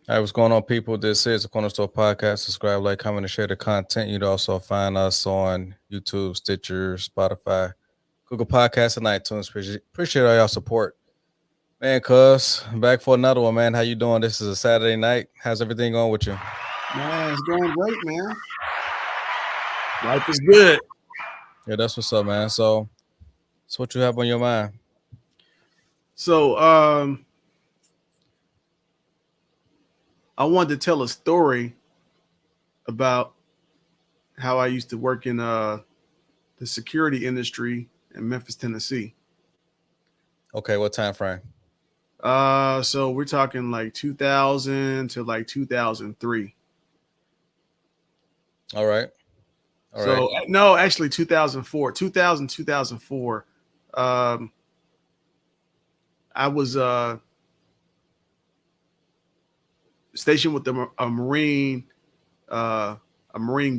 All right, what's going on, people? This is the Corner Store Podcast. Subscribe, like, comment, and share the content. You'd also find us on YouTube, Stitcher, Spotify, Google Podcasts, and iTunes. Appreciate all y'all support. Man, cuz, back for another one, man. How you doing? This is a Saturday night. How's everything going with you? Man, it's going great, man. Life is good. Yeah, that's what's up, man. So what you have on your mind? So, I wanted to tell a story about how I used to work in the security industry in Memphis, Tennessee. Okay, what time frame? So we're talking like 2000 to like 2003. All right. No, actually 2004. 2004. I was stationed with a Marine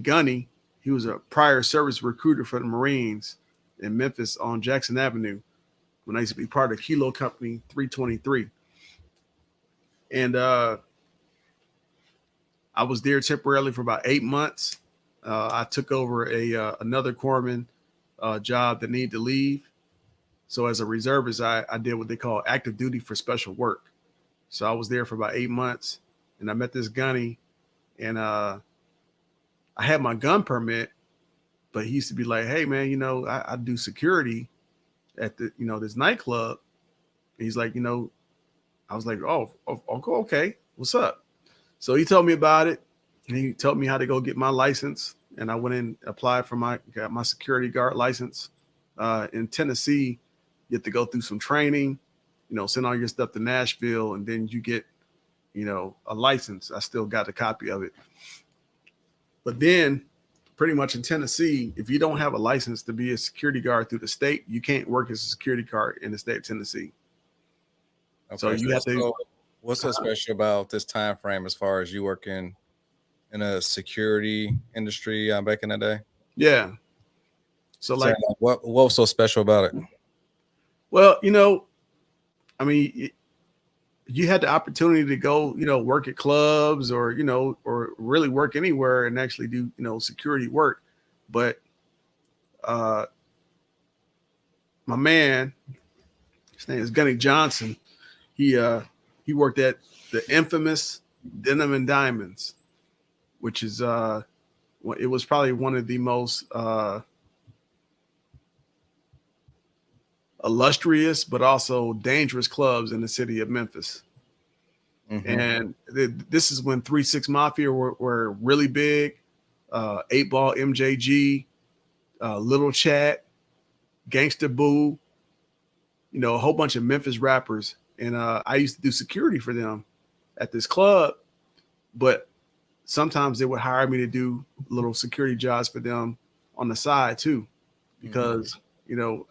gunny. He was a prior service recruiter for the Marines in Memphis on Jackson Avenue when I used to be part of Kilo Company 323. And I was there temporarily for about 8 months. I took over another corpsman job that needed to leave. So as a reservist, I did what they call active duty for special work. So I was there for about 8 months. And I met this gunny, and I had my gun permit, but he used to be like, "Hey, man, I do security at the, this nightclub." And he's like, I was like, "Oh, okay, what's up?" So he told me about it, and he told me how to go get my license, and I went in, applied for got my security guard license. In Tennessee, you have to go through some training, send all your stuff to Nashville, and then you get a license. I still got a copy of it. But then pretty much in Tennessee, if you don't have a license to be a security guard through the state, you can't work as a security guard in the state of Tennessee. Okay, so you have to. What's so special about this time frame as far as you working in a security industry back in the day? Yeah. So like, what was so special about it? Well, I mean, you had the opportunity to go, work at clubs or really work anywhere and actually do, security work. But my man, his name is Gunny Johnson. He worked at the infamous Denim and Diamonds, which is it was probably one of the most illustrious but also dangerous clubs in the city of Memphis. Mm-hmm. And this is when 3-6 Mafia were really big. 8-Ball MJG, Little Chat, Gangsta Boo, a whole bunch of Memphis rappers. And I used to do security for them at this club, but sometimes they would hire me to do little security jobs for them on the side too, because,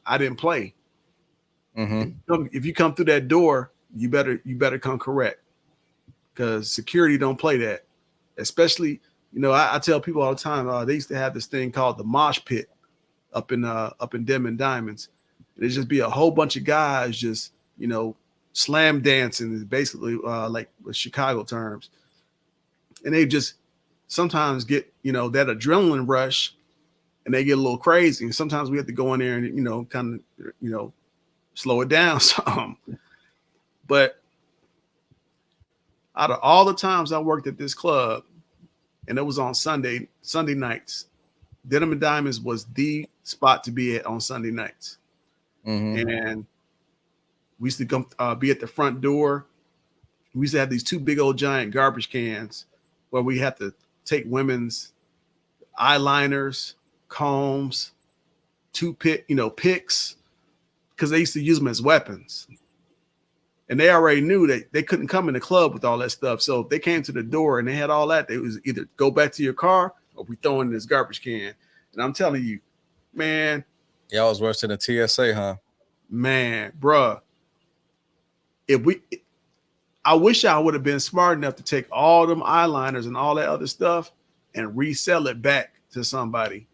I didn't play. Mm-hmm. If you come through that door, you better come correct, because security don't play that. Especially, I tell people all the time, they used to have this thing called the mosh pit up in Denim and Diamonds. It'd just be a whole bunch of guys just, slam dancing is basically like with Chicago terms. And they just sometimes get, that adrenaline rush, and they get a little crazy. And sometimes we have to go in there and, kind of, slow it down some. But out of all the times I worked at this club, and it was on Sunday nights, Denim and Diamonds was the spot to be at on Sunday nights. Mm-hmm. And we used to come be at the front door. We used to have these 2 big old giant garbage cans where we had to take women's eyeliners, combs, picks, because they used to use them as weapons. And they already knew that they couldn't come in the club with all that stuff. So if they came to the door and they had all that, they was either go back to your car or we throw in this garbage can. And I'm telling you, man. Y'all was worse than the TSA, huh? Man, bruh. I wish I would have been smart enough to take all them eyeliners and all that other stuff and resell it back to somebody.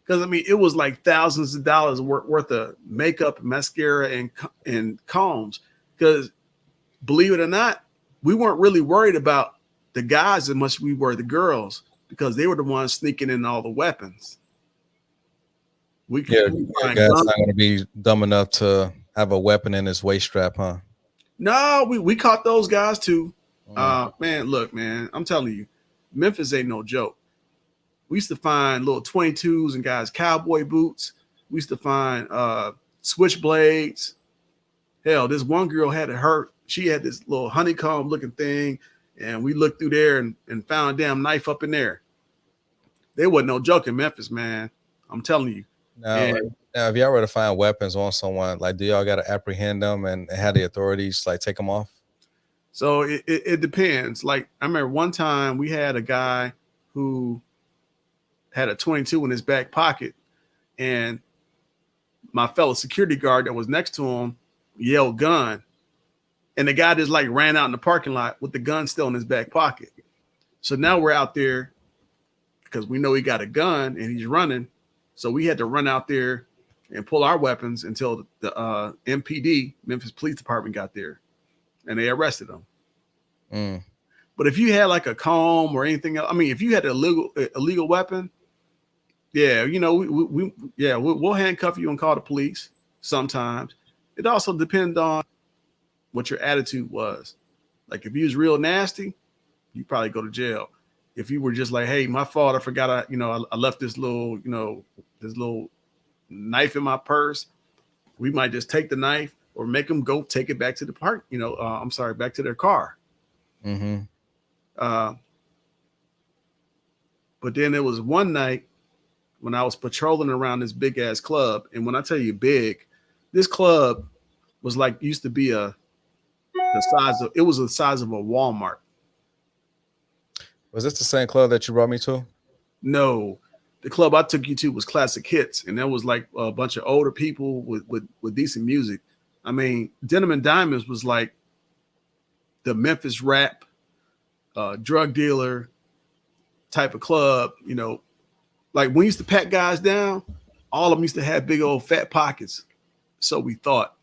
Because I mean, it was like thousands of dollars worth of makeup, and mascara, and combs. Because believe it or not, we weren't really worried about the guys as much as we were the girls, because they were the ones sneaking in all the weapons. We Yeah, find guy's guns. not going to be dumb enough to have a weapon in his waist strap, huh? No, we caught those guys too. Mm. Man, look, man, I'm telling you, Memphis ain't no joke. We used to find little 22s and guys' cowboy boots. We used to find switchblades. Hell, this one girl had it hurt. She had this little honeycomb looking thing, and we looked through there and found a damn knife up in there. There wasn't no joke in Memphis, man. I'm telling you. Now, And now, if y'all were to find weapons on someone, like, do y'all got to apprehend them and have the authorities like take them off? so it depends. Like, I remember one time we had a guy who had a 22 in his back pocket, and my fellow security guard that was next to him yelled gun, and the guy just like ran out in the parking lot with the gun still in his back pocket. So now we're out there because we know he got a gun and he's running. So we had to run out there and pull our weapons until the MPD, Memphis Police Department, got there, and they arrested him. Mm. But if you had like a comb or anything else, I mean, if you had an illegal weapon, yeah, you know, we'll handcuff you and call the police sometimes. It also depends on what your attitude was. Like if you was real nasty, you probably go to jail. If you were just like, hey, my fault, I forgot, I left this little knife in my purse, we might just take the knife or make them go take it back to the park. Back to their car. Mm-hmm. But then there was one night when I was patrolling around this big ass club, and when I tell you big, this club was like used to be the size of a Walmart. Was this the same club that you brought me to? No, the club I took you to was Classic Hits, and that was like a bunch of older people with decent music. I mean, Denim and Diamonds was like the Memphis rap drug dealer type of club. You know, like when we used to pat guys down, all of them used to have big old fat pockets. So we thought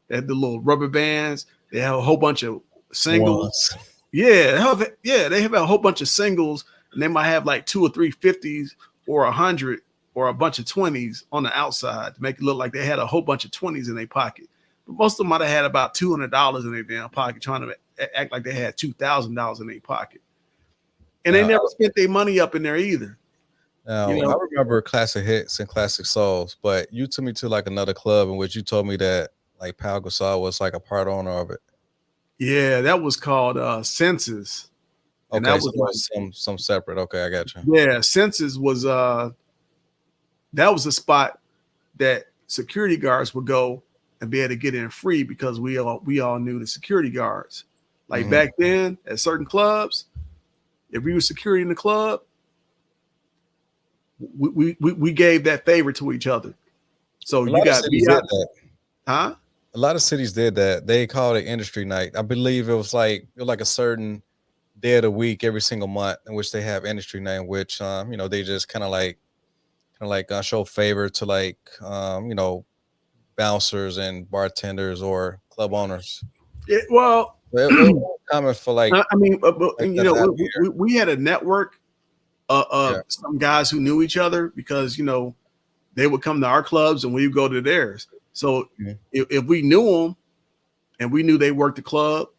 they had the little rubber bands. They have a whole bunch of singles. Yeah, they have a whole bunch of singles, and they might have like 2 or 3 50s or 100 or a bunch of 20s on the outside to make it look like they had a whole bunch of 20s in their pocket. But most of them might have had about $200 in their damn pocket, trying to act like they had $2,000 in their pocket. And they never spent their money up in there either. Now, I remember Classic Hits and Classic Souls, but you took me to like another club in which you told me that like Pal Gasol was like a part owner of it. Yeah, that was called Senses. And okay, that was so like, some separate. Okay, I got you. Yeah, Senses was that was a spot that security guards would go and be able to get in free because we all knew the security guards. Like back then at certain clubs, if we were security in the club, we gave that favor to each other. So you got huh? A lot of cities did that. They called it industry night. I believe it was like a certain day of the week every single month in which they have industry night, in which they just kind of like show favor to like bouncers and bartenders or club owners. It was common for like. I mean, we had a network of some guys who knew each other because they would come to our clubs and we would go to theirs. So if we knew them and we knew they worked the club,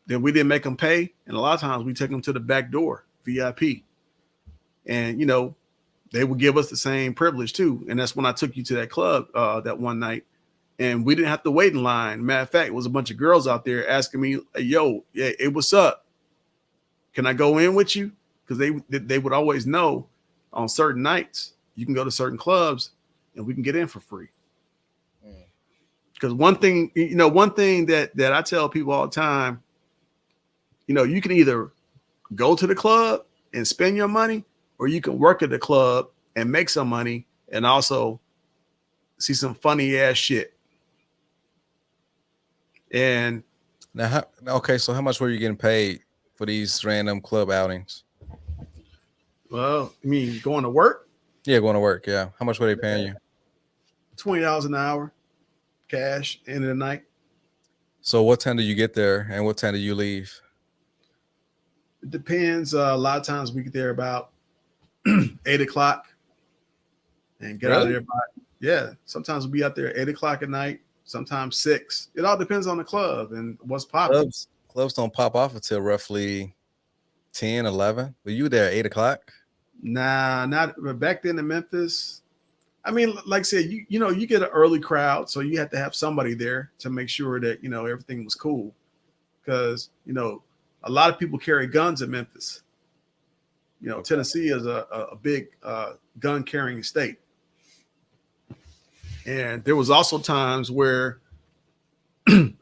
then we didn't make them pay. And a lot of times we take them to the back door, VIP. And, they would give us the same privilege too. And that's when I took you to that club that one night. And we didn't have to wait in line. Matter of fact, it was a bunch of girls out there asking me, yo, hey, what's up? Can I go in with you? Because they would always know on certain nights you can go to certain clubs and we can get in for free. Because one thing that I tell people all the time, you can either go to the club and spend your money, or you can work at the club and make some money and also see some funny ass shit. And now, so how much were you getting paid for these random club outings? Well, I mean, going to work? Yeah, going to work. Yeah. How much were they paying you? $20 an hour, cash, end of the night. So what time do you get there, and what time do you leave? It depends. A lot of times we get there about 8 o'clock and get out of Really? there by, yeah. Sometimes we'll be out there at 8 o'clock at night, sometimes 6. It all depends on the club and what's popping. Clubs don't pop off until roughly 10, 11. But you there at 8 o'clock? Nah, not but back then in Memphis. I mean, like I said, you get an early crowd, so you have to have somebody there to make sure that everything was cool. Because a lot of people carry guns in Memphis. Okay. Tennessee is a big gun carrying state, and there was also times where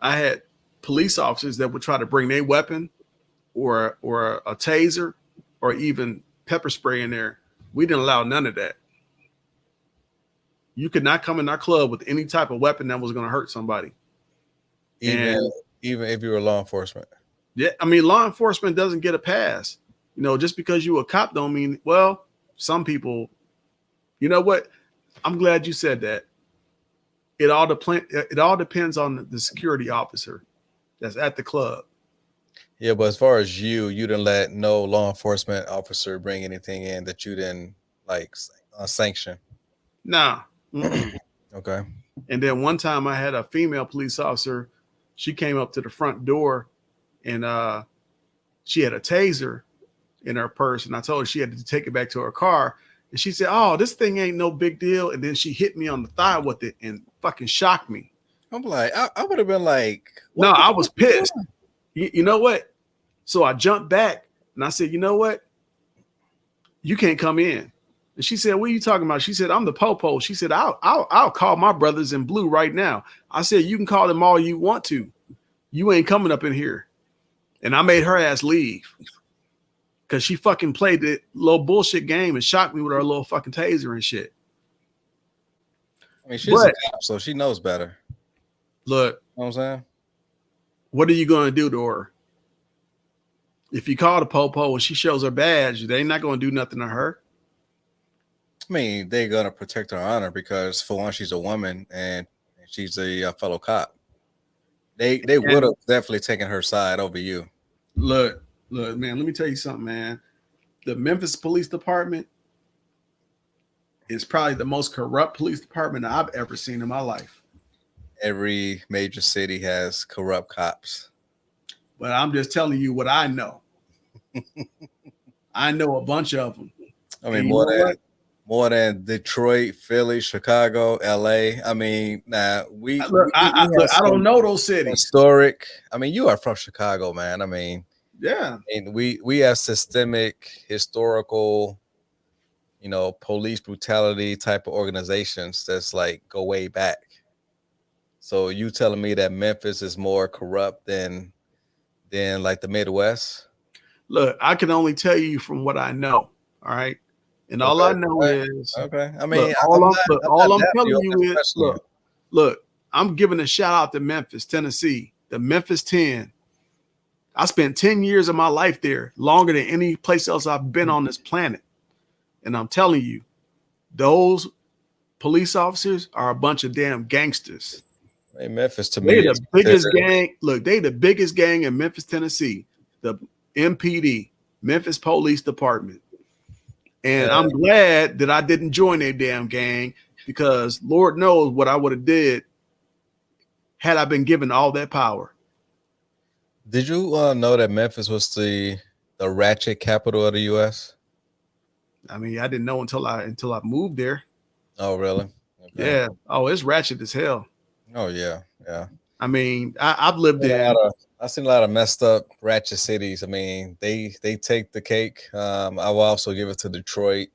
I had police officers that would try to bring their weapon or a taser or even pepper spray in there. We didn't allow none of that. You could not come in our club with any type of weapon that was going to hurt somebody. Even if you were law enforcement. Yeah, I mean, law enforcement doesn't get a pass. Just because you a cop don't mean, well, some people, you know what? I'm glad you said that. It all depends on the security officer that's at the club. Yeah, but as far as you didn't let no law enforcement officer bring anything in that you didn't like sanction. Nah. Mm-mm. Okay. And then one time I had a female police officer. She came up to the front door and she had a taser in her purse. And I told her she had to take it back to her car. And she said, "Oh, this thing ain't no big deal." And then she hit me on the thigh with it and fucking shocked me. I'm like, I would have been like, no, I was pissed. You know what? So I jumped back and I said, "You know what? You can't come in." And she said, "What are you talking about?" She said, "I'm the popo." She said, I'll call my brothers in blue right now." I said, "You can call them all you want to. You ain't coming up in here." And I made her ass leave because she fucking played the little bullshit game and shocked me with her little fucking taser and shit. I mean, she's a cop, so she knows better. Look, you know what I'm saying? What are you going to do to her? If you call the popo and she shows her badge, they ain't not going to do nothing to her. I mean, they're going to protect her honor because, for one, she's a woman and she's a fellow cop. They would have definitely taken her side over you. Look, man, let me tell you something, man. The Memphis Police Department is probably the most corrupt police department I've ever seen in my life. Every major city has corrupt cops. But I'm just telling you what I know. I know a bunch of them. I mean, more than Detroit, Philly, Chicago, LA. I mean, I don't know those cities. Historic. I mean, you are from Chicago, man. I mean, yeah. And we have systemic, historical, police brutality type of organizations that's like go way back. So you telling me that Memphis is more corrupt than like the Midwest? Look, I can only tell you from what I know. All right. And all I know is okay. I mean, all I'm telling you is look, I'm giving a shout out to Memphis, Tennessee, the Memphis 10. I spent 10 years of my life there, longer than any place else I've been on this planet. And I'm telling you, those police officers are a bunch of damn gangsters. Hey, Memphis to me, they're the biggest gang. Look, they the biggest gang in Memphis, Tennessee. The MPD, Memphis Police Department. And I'm glad that I didn't join a damn gang because Lord knows what I would have did had I been given all that power. Did you know that Memphis was the Ratchet capital of the U.S.? I mean, I didn't know until I moved there. Oh, really? Okay. Yeah. Oh, it's ratchet as hell. Oh, yeah. Yeah. I mean, I've lived in. I've seen a lot of messed up ratchet cities. I mean, they take the cake. I will also give it to Detroit,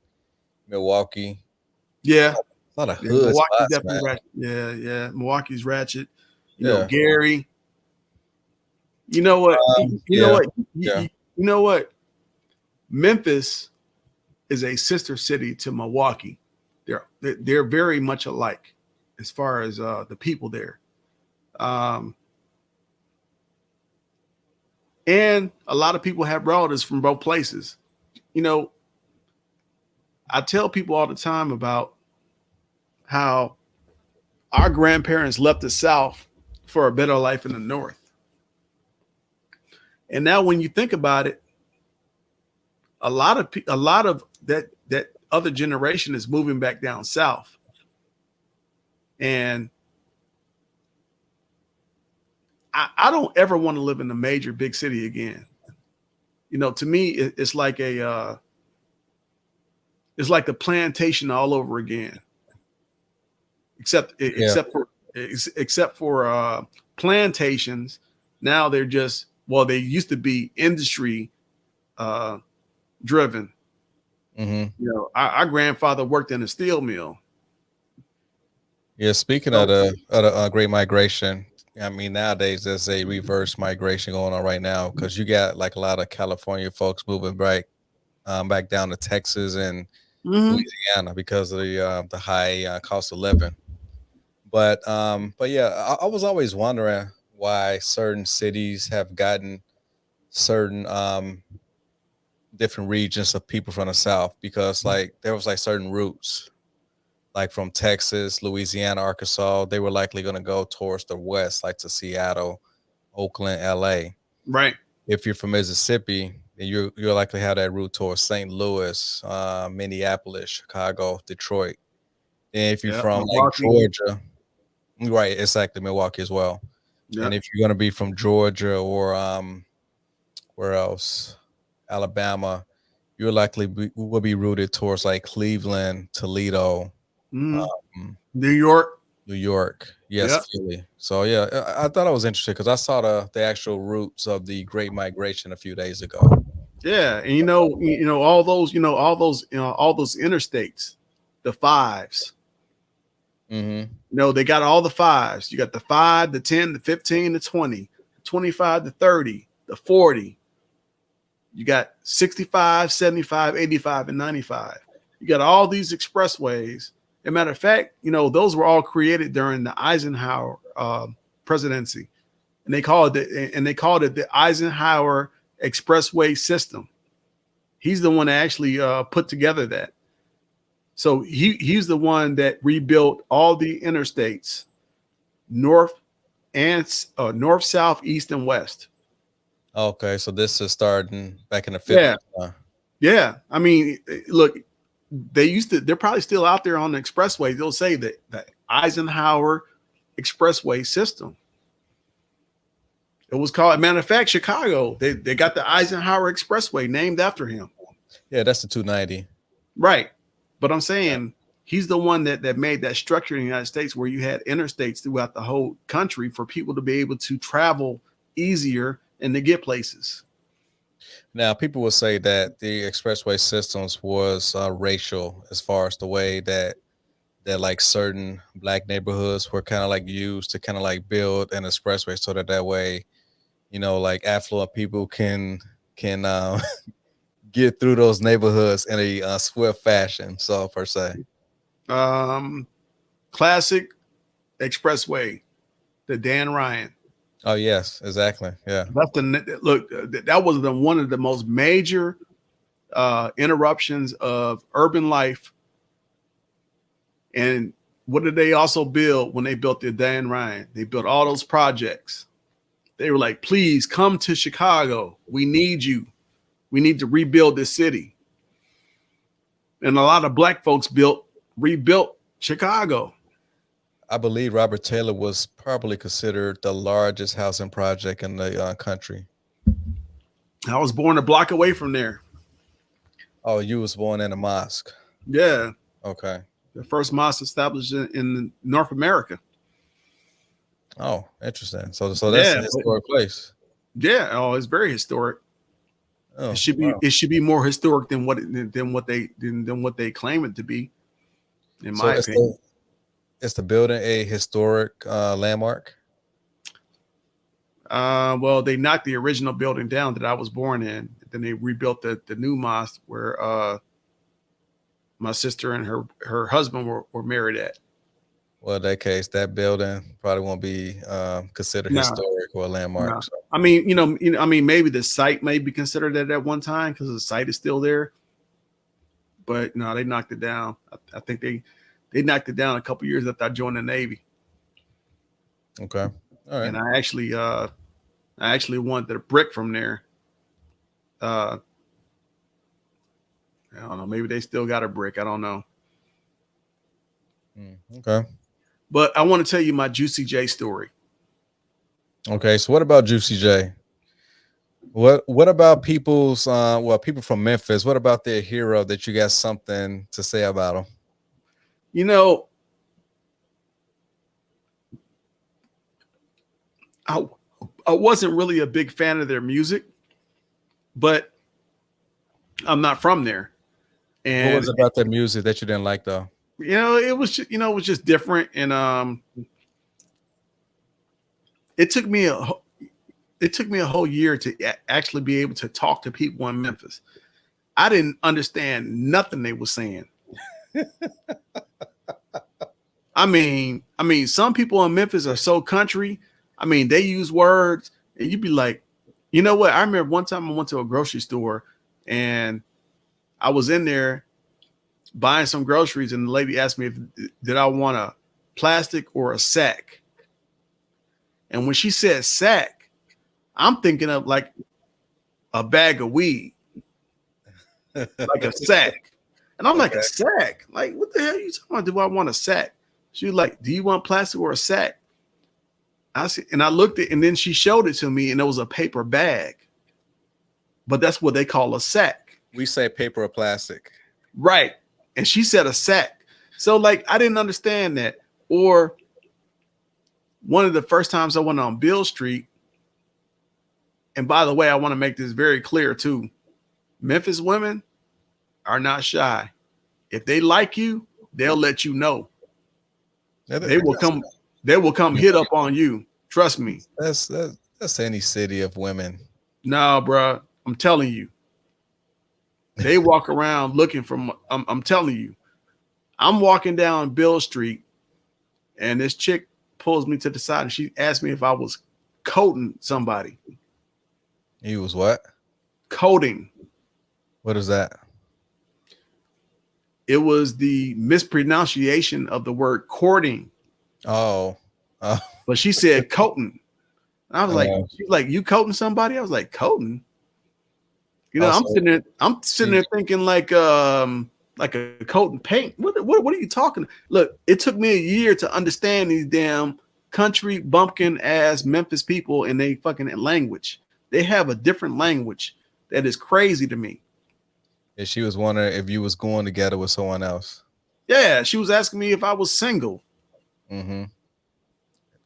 Milwaukee. Yeah. A lot of hood Milwaukee's spots, man. Ratchet. Yeah. Milwaukee's ratchet. You know, Gary. You know what? You know what? Memphis is a sister city to Milwaukee. They're very much alike as far as the people there. And a lot of people have relatives from both places. I tell people all the time about how our grandparents left the South for a better life in the North. And now when you think about it, a lot of that other generation is moving back down south. And I don't ever want to live in a major big city again. You know, to me, it's like the plantation all over again. Except for plantations, now they're just, well, they used to be industry driven. You know, our grandfather worked in a steel mill. Yeah, speaking of the Great Migration, I mean, nowadays there's a reverse migration going on right now because you got like a lot of California folks moving back down to Texas and Louisiana because of the high cost of living. But yeah, I was always wondering why certain cities have gotten certain different regions of people from the South because like there was like certain routes like from Texas, Louisiana, Arkansas, they were likely going to go towards the west, like to Seattle, Oakland, LA. Right. If you're from Mississippi, then you're likely have that route towards St. Louis, Minneapolis, Chicago, Detroit. And if you're from like Milwaukee. Georgia, right, exactly, Milwaukee as well. Yeah. And if you're going to be from Georgia or where else, Alabama, you're likely will be rooted towards like Cleveland, Toledo, New York. Yes, Yep. Philly. So yeah, I thought I was interested because I saw the actual roots of the Great Migration a few days ago. Yeah, and you know all those interstates, the fives. You know, they got all the fives. You got the 5, the 10, the 15, the 20, 25, the 30, the 40. You got 65, 75, 85, and 95. You got all these expressways. As a matter of fact, you know, those were all created during the Eisenhower presidency. And they called it the Eisenhower Expressway System. He's the one that actually put together that. So he's the one that rebuilt all the interstates, north, south, east, and west. Okay, so this is starting back in the 50s. Yeah. I mean, look, they're probably still out there on the expressway. They'll say that the Eisenhower Expressway System. It was called, matter of fact, Chicago. They got the Eisenhower Expressway named after him. Yeah, that's the 290. Right. But I'm saying he's the one that made that structure in the United States where you had interstates throughout the whole country for people to be able to travel easier and to get places. Now, people will say that the expressway systems was racial as far as the way that like certain black neighborhoods were kind of like used to kind of like build an expressway so that way, you know, like affluent people can get through those neighborhoods in a swift fashion. So per se, classic expressway, the Dan Ryan. Oh yes, exactly. Yeah, that's that was one of the most major interruptions of urban life. And what did they also build when they built the Dan Ryan? They built all those projects. They were like, please come to Chicago. We need you. We need to rebuild this city. And a lot of black folks rebuilt Chicago. I believe Robert Taylor was probably considered the largest housing project in the country. I was born a block away from there. Oh, you was born in a mosque? Yeah. Okay. The first mosque established in North America. Oh, interesting. So that's a historic place. Yeah. Oh, it's very historic. Oh, it should be more historic than what they claim it to be. In my opinion. Is the building a historic landmark? Well, they knocked the original building down that I was born in. Then they rebuilt the new mosque where my sister and her husband were married at. Well, in that case, that building probably won't be considered historic or a landmark. No. So. I mean, maybe the site may be considered that at one time because the site is still there. but no, they knocked it down. I think they knocked it down a couple years after I joined the Navy. Okay. All right. And I actually wanted the brick from there. I don't know. Maybe they still got a brick. I don't know. Okay. But I want to tell you my Juicy J story. Okay. So what about Juicy J? What about people's people from Memphis? What about their hero that you got something to say about him? You know, I wasn't really a big fan of their music, but I'm not from there. And What was it about their music that you didn't like though? it was just, it was just different, and it took me a whole year to actually be able to talk to people in Memphis. I didn't understand nothing they were saying. I mean, some people in Memphis are so country. I mean, they use words, and you'd be like, you know what? I remember one time I went to a grocery store, and I was in there buying some groceries, and the lady asked me did I want a plastic or a sack. And when she said sack, I'm thinking of like a bag of weed, like a sack. And I'm like, a sack? Like, what the hell are you talking about? Do I want a sack? She was like, do you want plastic or a sack? I see, and I looked at it, and then she showed it to me, and it was a paper bag. But that's what they call a sack. We say paper or plastic. Right. And she said a sack. So, like, I didn't understand that. Or one of the first times I went on Bill Street, and by the way, I want to make this very clear too. Memphis women are not shy. If they like you, they'll let you know. They will come hit up on you. Trust me. That's any city of women. No, bro. I'm telling you. They walk around looking for. I'm telling you. I'm walking down Bill Street, and this chick pulls me to the side, and she asked me if I was coating somebody. He was what? Coating. What is that? It was the mispronunciation of the word courting. Oh. But she said coating. And I was like, she's like, you coating somebody? I was like, coating. I'm sitting there thinking like a coat and paint. What are you talking? Look, it took me a year to understand these damn country bumpkin ass Memphis people and they fucking language. They have a different language that is crazy to me. And she was wondering if you was going together with someone else. Yeah, she was asking me if I was single. Mm-hmm.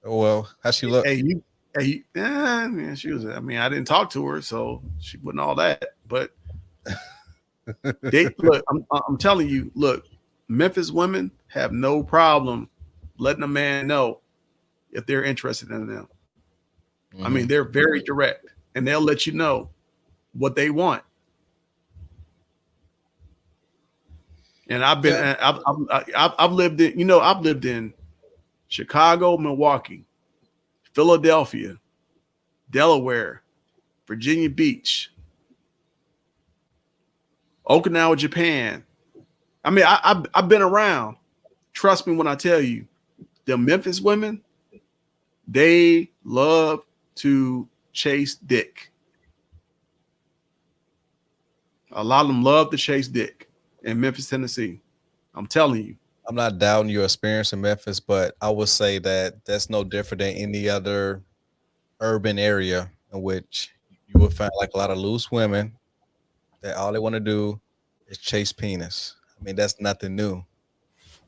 Well, how she look? Yeah, she was. I mean, I didn't talk to her, so she wasn't all that. But look, I'm telling you, look, Memphis women have no problem letting a man know if they're interested in them. Mm-hmm. I mean, they're very direct, and they'll let you know what they want. And I've lived in Chicago, Milwaukee, Philadelphia, Delaware, Virginia Beach, Okinawa, Japan. I mean, I've been around. Trust me when I tell you, the Memphis women, they love to chase dick. A lot of them love to chase dick in Memphis, Tennessee. I'm telling you. I'm not doubting your experience in Memphis, but I would say that that's no different than any other urban area in which you would find like a lot of loose women that all they want to do is chase penis. I mean, that's nothing new,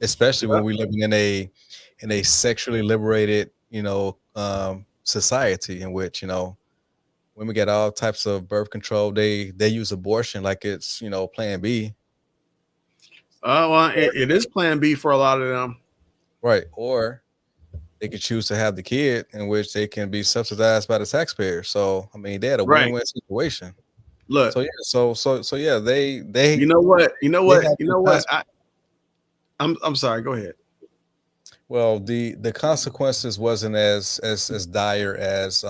especially when we're living in a sexually liberated, society in which, women get all types of birth control. They use abortion like it's, plan B. Well, it is plan B for a lot of them. Right. Or they could choose to have the kid in which they can be subsidized by the taxpayer. So, I mean, they had a win-win situation. Look. So yeah, they You know what? I'm sorry, go ahead. Well, the consequences wasn't as dire as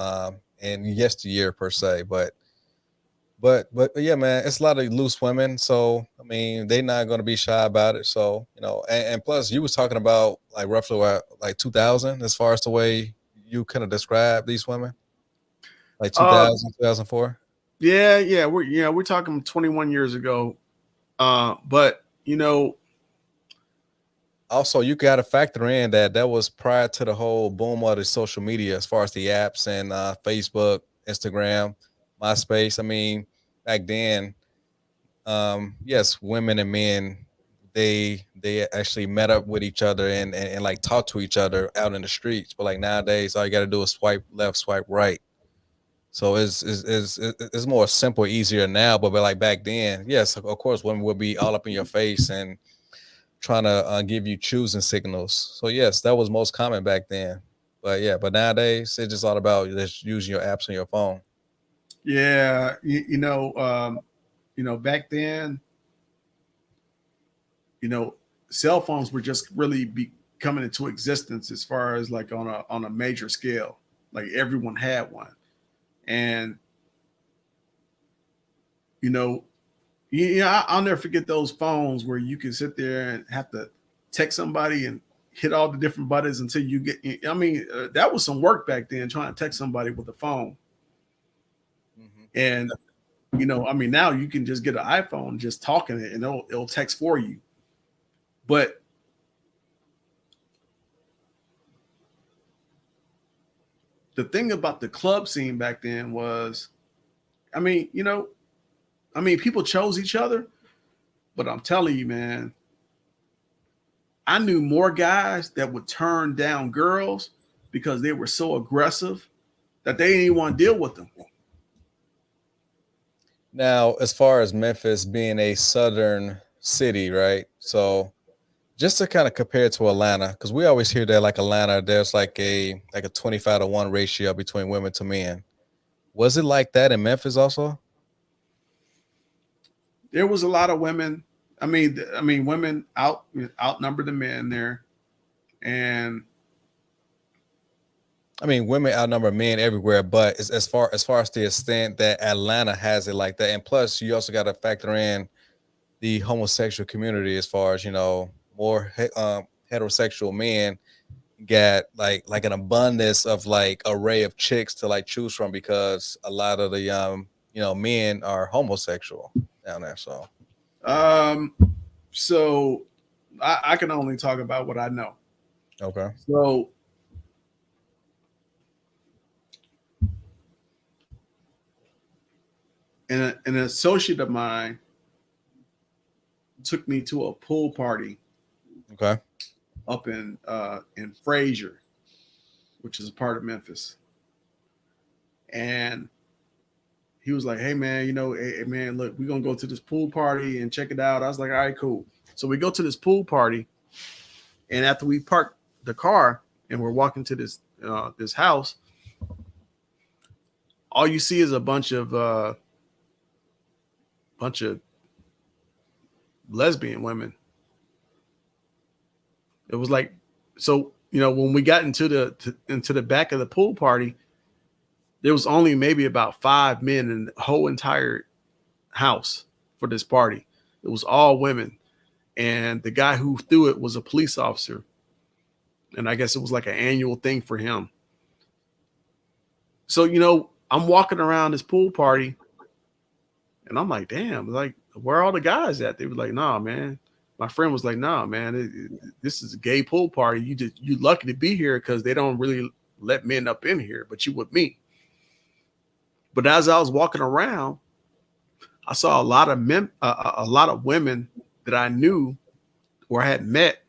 in yesteryear per se, but But yeah, man, it's a lot of loose women. So I mean, they're not going to be shy about it. So and plus, you was talking about like roughly what, like 2000, as far as the way you kind of describe these women, like Uh, 2000, 2004. we're talking 21 years ago. But Also, you got to factor in that that was prior to the whole boom of the social media, as far as the apps and Facebook, Instagram, MySpace. I mean, back then, yes, women and men, they actually met up with each other and like talked to each other out in the streets. But like nowadays, all you got to do is swipe left, swipe right. So it's more simple, easier now. But like back then, yes, of course, women would be all up in your face and trying to give you choosing signals. So yes, that was most common back then. But yeah, but nowadays it's just all about just using your apps on your phone. yeah, back then, you know, cell phones were just really coming into existence as far as like on a major scale. Like everyone had one, and you know, I'll never forget those phones where you can sit there and have to text somebody and hit all the different buttons until you get. I mean, that was some work back then trying to text somebody with a phone. And I mean, now you can just get an iPhone, just talking it, and it'll text for you. But the thing about the club scene back then was, I mean, people chose each other, but I'm telling you, man, I knew more guys that would turn down girls because they were so aggressive that they didn't even want to deal with them. Now, as far as Memphis being a southern city, right? So just to kind of compare it to Atlanta, because we always hear that like Atlanta, there's like a 25-1 ratio between women to men. Was it like that in Memphis also? There was a lot of women. I mean, women outnumbered the men there, and I mean, women outnumber men everywhere, but as far as the extent that Atlanta has it like that, and plus you also got to factor in the homosexual community, as far as more heterosexual men got like an abundance of like array of chicks to like choose from, because a lot of the men are homosexual down there. So um, so I can only talk about what I know. okay, So an associate of mine took me to a pool party okay, up in Frazier, which is a part of Memphis, and he was like, "Hey man, hey man, look, we're gonna go to this pool party and check it out." I was like, "All right, cool." So we go to this pool party, and after we park the car and we're walking to this house, all you see is a bunch of lesbian women. It was like, so when we got into the back of the pool party, there was only maybe about 5 men in the whole entire house for this party. It was all women, and the guy who threw it was a police officer, and I guess it was like an annual thing for him. So I'm walking around this pool party, and I'm like, damn, like where are all the guys at? They were like, nah, man. My friend was like, nah, man, this is a gay pool party. You lucky to be here because they don't really let men up in here, but you with me. But as I was walking around, I saw a lot of men, a lot of women that I knew or had met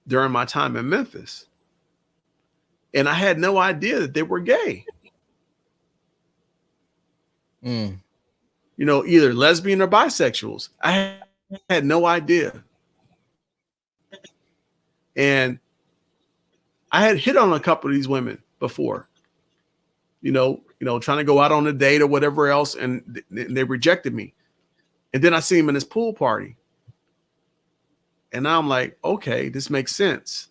during my time in Memphis, and I had no idea that they were gay. mm. Either lesbian or bisexuals. I had no idea, and I had hit on a couple of these women before. Trying to go out on a date or whatever else, and they rejected me. And then I see him in this pool party, and now I'm like, okay, this makes sense.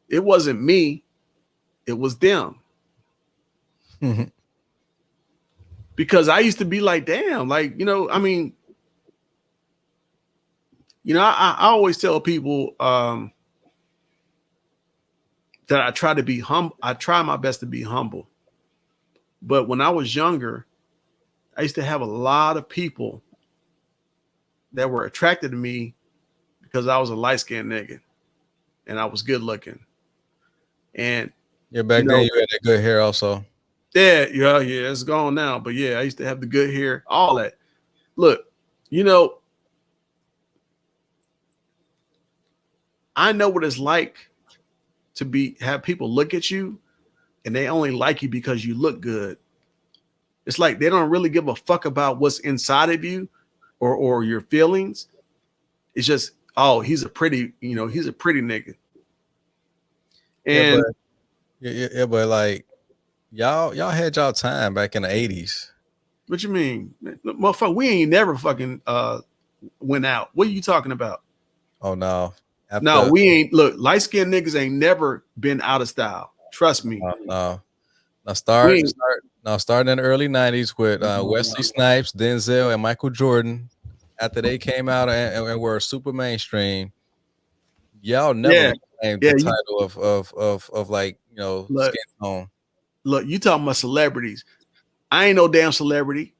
It wasn't me, it was them. because I used to be like, damn, like, I mean, I always tell people that I try to be humble. I try my best to be humble. But when I was younger, I used to have a lot of people that were attracted to me because I was a light-skinned nigga and I was good looking. And back then you had that good hair also. Yeah, it's gone now. But yeah, I used to have the good hair, all that. Look, I know what it's like to have people look at you and they only like you because you look good. It's like they don't really give a fuck about what's inside of you or your feelings. It's just, oh, he's a pretty nigga. And but like y'all had y'all time back in the 80s. What you mean? Motherfucker, we ain't never fucking went out. What are you talking about? Oh no. No, we ain't. Look, light-skinned niggas ain't never been out of style. Trust me. No. Now starting in the early 90s with Wesley Snipes, Denzel, and Michael Jordan. After they came out and were super mainstream, y'all never claimed the title of like, skin tone. Look, you talking about celebrities. I ain't no damn celebrity.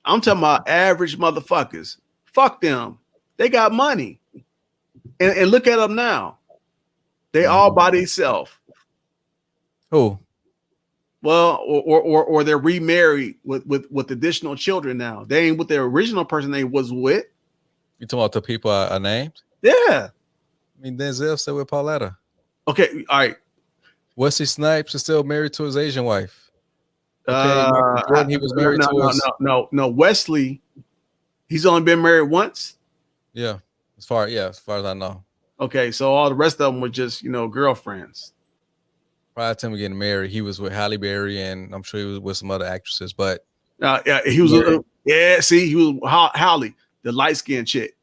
I'm talking about average motherfuckers. Fuck them. They got money. And look at them now. They all by themselves. Who? Well, or they're remarried with additional children now. They ain't with their original person they was with. You talking about the people I named? Yeah. I mean, Denzel still with Pauletta. Okay, all right. Wesley Snipes is still married to his Asian wife. Okay, Jordan, he was married to No. Wesley, he's only been married once. Yeah, as far as I know. Okay, so all the rest of them were just girlfriends. Prior to him getting married, he was with Halle Berry, and I'm sure he was with some other actresses. But he was. He was Halle, the light skinned chick.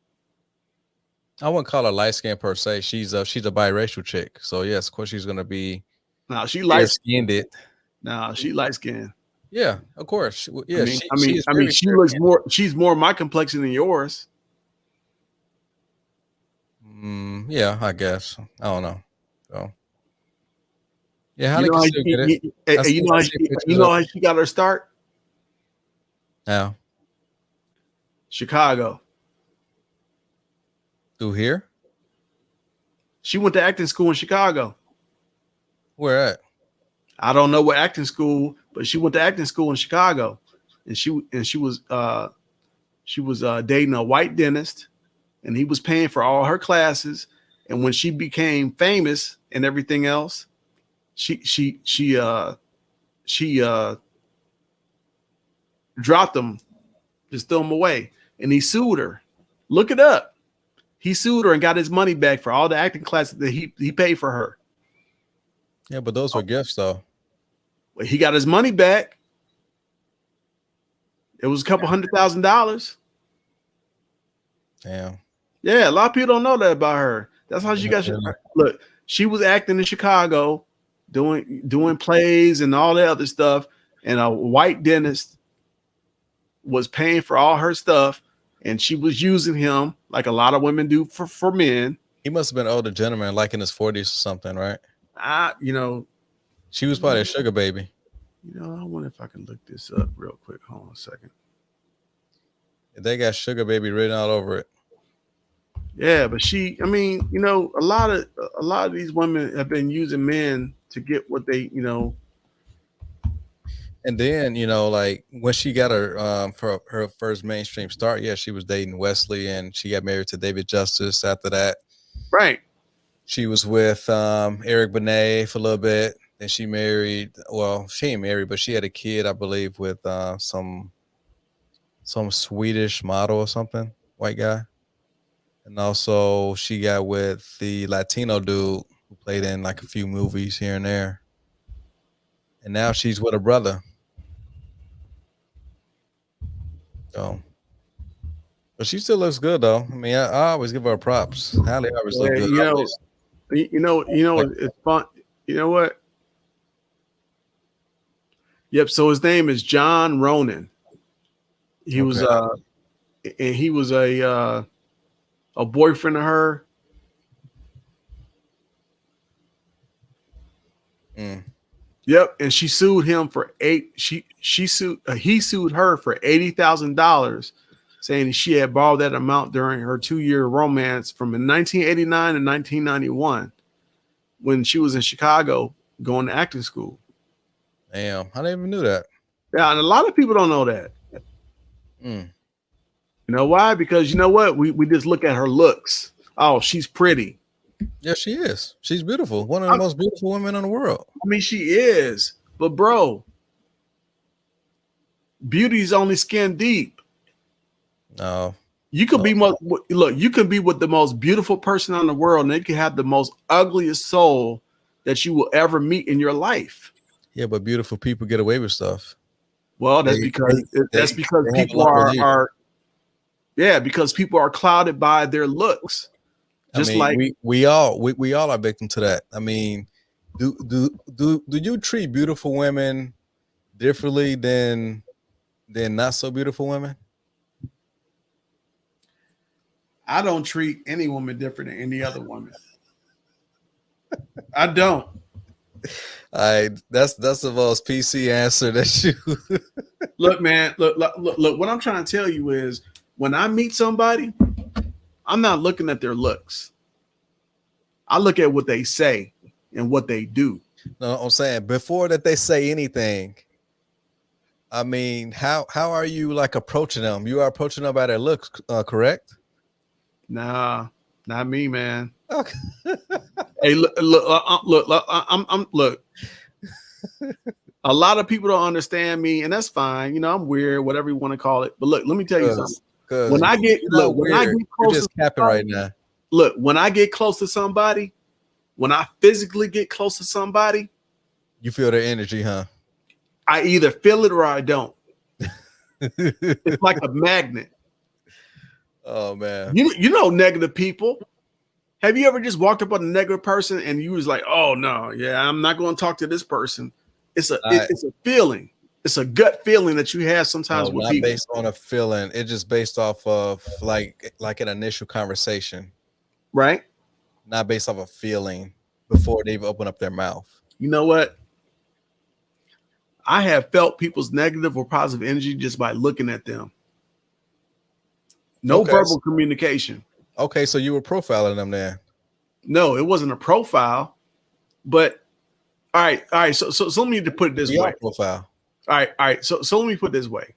I wouldn't call her light skinned per se. She's a biracial chick. So yes, of course she's gonna be. No, she light skinned. No, she light skinned. Yeah, of course. Yeah, she looks more. She's more my complexion than yours. Yeah, I guess. I don't know. So. Yeah, you know how she got her start? How? Chicago. Through here? She went to acting school in Chicago. Where at? I don't know what acting school, but she went to acting school in Chicago, and she was dating a white dentist, and he was paying for all her classes. And when she became famous and everything else, she dropped him, just threw him away, and he sued her. Look it up. He sued her and got his money back for all the acting classes that he paid for her. Yeah, but those were gifts, though. Well, he got his money back. It was a couple $100,000. Damn. Yeah, a lot of people don't know that about her. That's how she got. Look, she was acting in Chicago, doing plays and all that other stuff, and a white dentist was paying for all her stuff, and she was using him like a lot of women do for men. He must have been an older gentleman, like in his 40s or something, right? She was probably a sugar baby. I wonder if I can look this up real quick. Hold on a second. They got sugar baby written all over it. Yeah, but a lot of these women have been using men to get what they, And then, like when she got her for her first mainstream start, she was dating Wesley, and she got married to David Justice after that. Right. She was with Eric Benet for a little bit. Then she married. Well, she ain't married, but she had a kid, I believe, with some Swedish model or something, white guy. And also she got with the Latino dude who played in like a few movies here and there. And now she's with her brother. So, but she still looks good though. I mean, I always give her props. Halle always look good. It's fun. You know what? Yep. So his name is John Ronan. He was Okay. and he was a boyfriend of her. Mm. Yep, and she sued him for he sued her for $80,000, saying she had borrowed that amount during her 2-year romance from 1989 to 1991 when she was in Chicago going to acting school. Damn, I didn't even knew that. Yeah, and a lot of people don't know that. Mm. You know why? Because you know what? We just look at her looks. Oh, she's pretty. Yeah, she is. She's beautiful. One of the I, most beautiful women in the world. I mean, she is. But bro, beauty's only skin deep. No. You could No. be look. You can be with the most beautiful person in the world, and they can have the most ugliest soul that you will ever meet in your life. Yeah, but beautiful people get away with stuff. Well, that's They because they have a people lot of belief. because people are clouded by their looks. Just I mean, like we all are victim to that. I mean, do you treat beautiful women differently than not so beautiful women? I don't treat any woman different than any other woman. I don't. That's the most PC answer that you. Look, man. Look. What I'm trying to tell you is, when I meet somebody, I'm not looking at their looks. I look at what they say and what they do. No, I'm saying before that they say anything. I mean, how are you like approaching them? You are approaching them by their looks, correct? Nah, not me, man. Okay. Hey, look. A lot of people don't understand me, and that's fine. You know, I'm weird, whatever you want to call it. But look, let me tell you something. When I get when I get you're close just to capping somebody, right now. look, when I get close to somebody, when I physically get close to somebody, You feel their energy, huh? I either feel it or I don't. It's like a magnet. Oh man. You know negative people. Have you ever just walked up on a negative person and you was like, oh no, yeah, I'm not going to talk to this person. It's a feeling. It's a gut feeling that you have sometimes with not people. based on a feeling. It's just based off of like an initial conversation, right? not based off a feeling before they've opened up their mouth. You know what? I have felt people's negative or positive energy just by looking at them. No verbal communication. Okay, so you were profiling them then. No, it wasn't a profile, but all right. So let me put it this way. Profile. All right. So let me put it this way.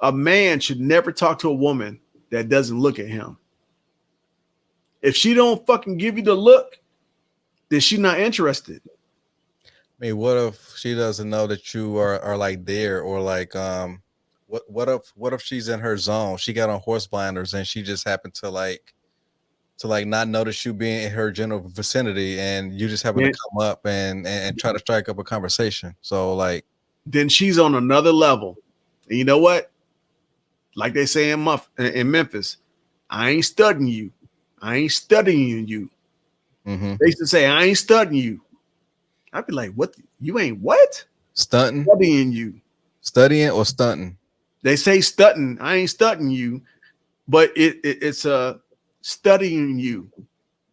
A man should never talk to a woman that doesn't look at him. If she don't fucking give you the look, then she's not interested. I mean, what if she doesn't know that you are like there, or like what if she's in her zone? She got on horse blinders and she just happened to not notice you being in her general vicinity, and you just happen to come up and try to strike up a conversation. So like, then she's on another level. And you know what? Like they say in Memphis, I ain't studying you. I ain't studying you. Mm-hmm. They used to say, I ain't studying you. I'd be like, what? You ain't what? Stunting? Studying you. Studying or stunting? They say stunting. I ain't studying you, but it's a studying you.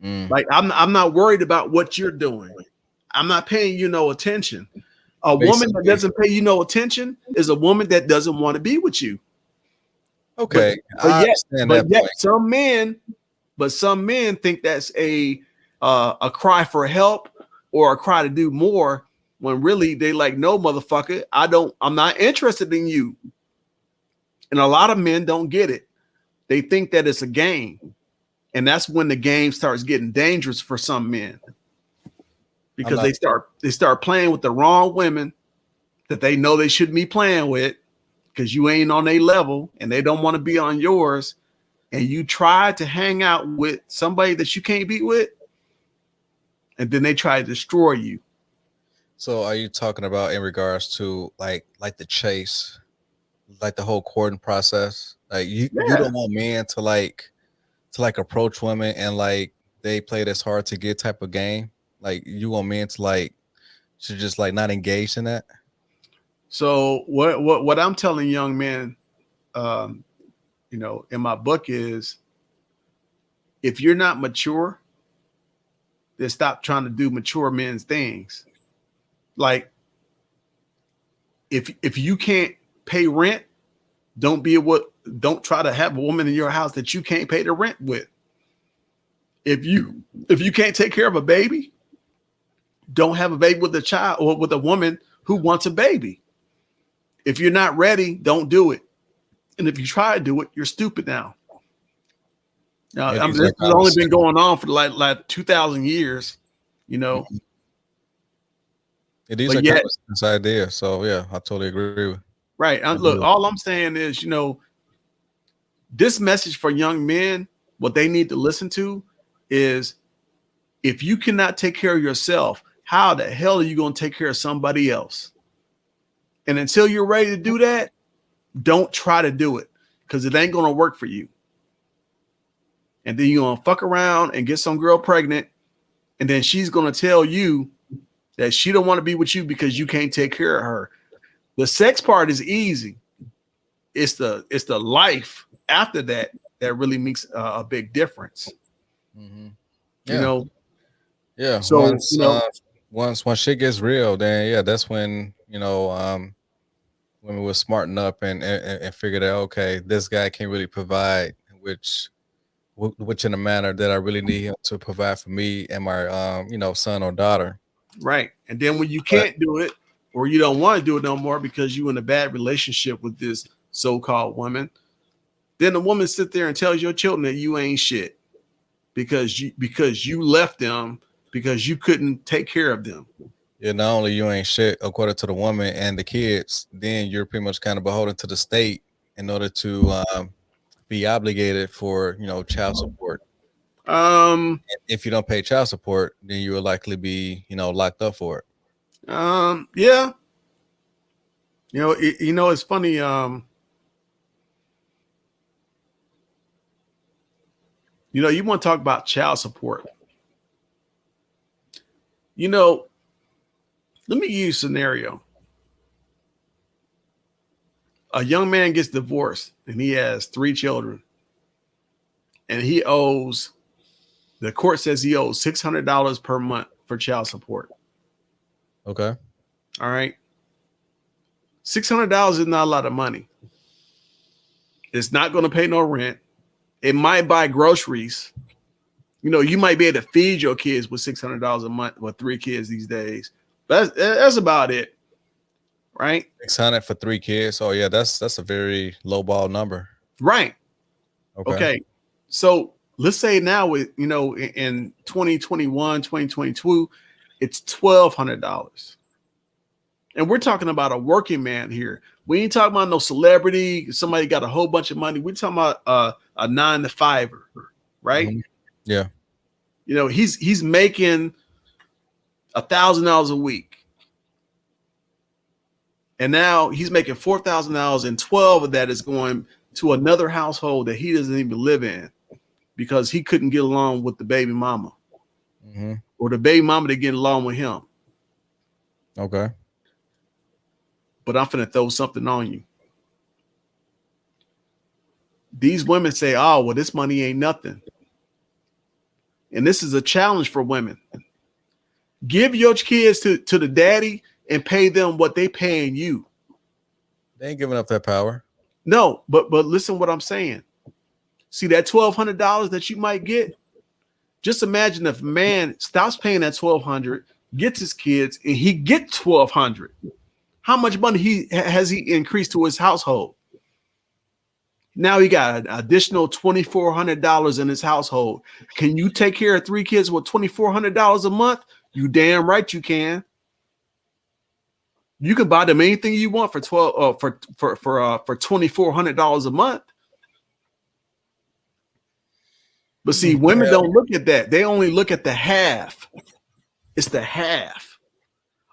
Like I'm not worried about what you're doing. I'm not paying you no attention. A woman that doesn't pay you no attention is a woman that doesn't want to be with you. Okay, but yet some men think that's a cry for help or a cry to do more, when really they like, no, motherfucker, I'm not interested in you. And a lot of men don't get it. They think that it's a game. And that's when the game starts getting dangerous for some men. Because they start playing with the wrong women that they know they shouldn't be playing with, because you ain't on their level and they don't want to be on yours. And you try to hang out with somebody that you can't be with, and then they try to destroy you. So are you talking about in regards to like the chase, like the whole courting process? Like you don't want men to like approach women and like they play this hard to get type of game? Like you want men to like Should just like not engage in that. So what I'm telling young men, in my book is, if you're not mature, then stop trying to do mature men's things. Like, if you can't pay rent, don't try to have a woman in your house that you can't pay the rent with. If you can't take care of a baby, don't have a baby with a child or with a woman who wants a baby. If you're not ready, don't do it. And if you try to do it, you're stupid now. Now, this has only been going on for like 2,000 years, you know. These are common sense ideas. So yeah, I totally agree with. Right. Look, all I'm saying is, this message for young men, what they need to listen to is, if you cannot take care of yourself, how the hell are you going to take care of somebody else? And until you're ready to do that, don't try to do it, because it ain't going to work for you. And then you're going to fuck around and get some girl pregnant. And then she's going to tell you that she don't want to be with you because you can't take care of her. The sex part is easy. It's the life after that really makes a big difference. Mm-hmm. Yeah. Yeah. So once shit gets real, then yeah, that's when women will smarten up and figure that, okay, this guy can really provide, which in a manner that I really need him to provide for me and my son or daughter. Right. And then when you can't do it, or you don't want to do it no more because you're in a bad relationship with this so-called woman, then the woman sits there and tells your children that you ain't shit because you left them because you couldn't take care of them. Yeah, not only you ain't shit according to the woman and the kids, then you're pretty much kind of beholden to the state in order to be obligated for child support. And if you don't pay child support, then you will likely be locked up for it. Yeah. It's funny. You want to talk about child support. Let me give you a scenario. A young man gets divorced and he has 3 children. And the court says he owes $600 per month for child support. Okay. All right. $600 is not a lot of money. It's not going to pay no rent. It might buy groceries. You might be able to feed your kids with $600 a month with 3 kids these days. But that's about it. Right? 600 for 3 kids. Oh yeah, that's a very low ball number. Right. Okay. So let's say now with in 2021, 2022, it's $1,200. And we're talking about a working man here. We ain't talking about no celebrity, somebody got a whole bunch of money. We're talking about a 9-to-5er, right? Mm-hmm. Yeah. He's making $1,000 a week. And now he's making $4,000, and 12 of that is going to another household that he doesn't even live in because he couldn't get along with the baby mama. Mm-hmm. Or the baby mama to get along with him. Okay. But I'm finna throw something on you. These women say, oh, well, this money ain't nothing. And this is a challenge for women. Give your kids to the daddy and pay them what they paying you. They ain't giving up that power. No, but listen what I'm saying. See that $1,200 that you might get? Just imagine if a man stops paying that $1,200, gets his kids, and he gets $1,200. How much money has he increased to his household? Now he got an additional $2,400 in his household. Can you take care of 3 kids with $2,400 a month? You damn right you can. You can buy them anything you want for $2,400 a month. But see, women don't look at that. They only look at the half. It's the half.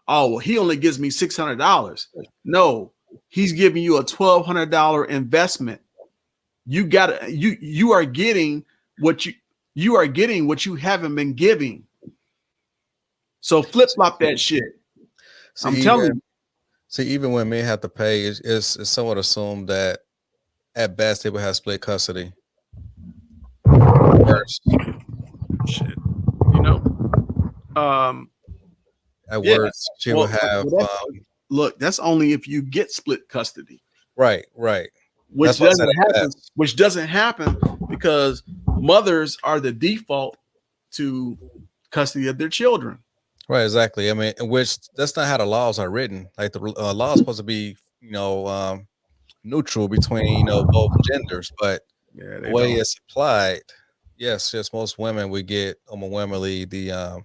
Oh, well, he only gives me $600. No, he's giving you a $1,200 investment. You are getting what you haven't been giving. So flip flop that shit. I'm telling you. Even when men have to pay, it's somewhat assumed that at best they will have split custody. Worst. Shit. You know. At Yeah. worst, she will have. Look, that's only if you get split custody. Right. Which doesn't happen. Which doesn't happen because mothers are the default to custody of their children. Right, exactly. I mean, which that's not how the laws are written. Like the law is supposed to be, neutral between both genders, but the way it's applied, yes, most women would get overwhelmingly the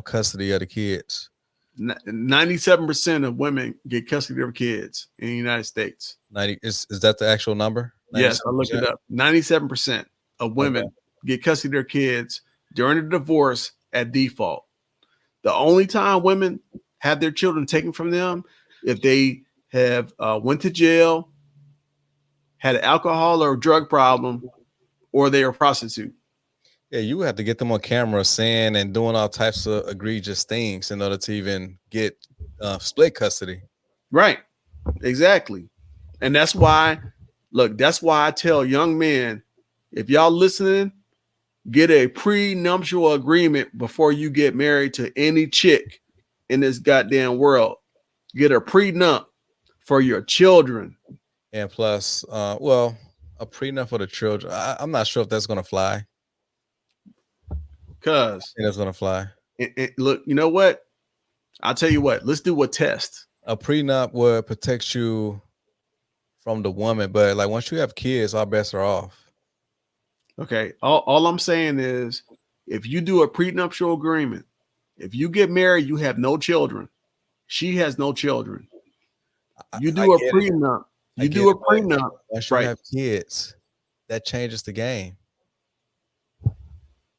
custody of the kids. 97% of women get custody of their kids in the United States. 90 is that the actual number? 97%? Yes, I looked it up. 97% of women get custody of their kids during a divorce at default. The only time women have their children taken from them if they have went to jail, had an alcohol or drug problem, or they are a prostitute. Yeah, you have to get them on camera saying and doing all types of egregious things in order to even get split custody. Right. Exactly. And that's why I tell young men, if y'all listening, get a prenuptial agreement before you get married to any chick in this goddamn world. Get a prenup for your children. And plus, a prenup for the children. I'm not sure if that's going to fly. Because that's going to fly. Look, you know what? I'll tell you what. Let's do a test. A prenup would protect you from the woman, but like once you have kids, all bets are off. Okay. All I'm saying is if you do a prenuptial agreement, if you get married, you have no children. She has no children. You do a prenup. You do a prenup. Once you have kids, that changes the game.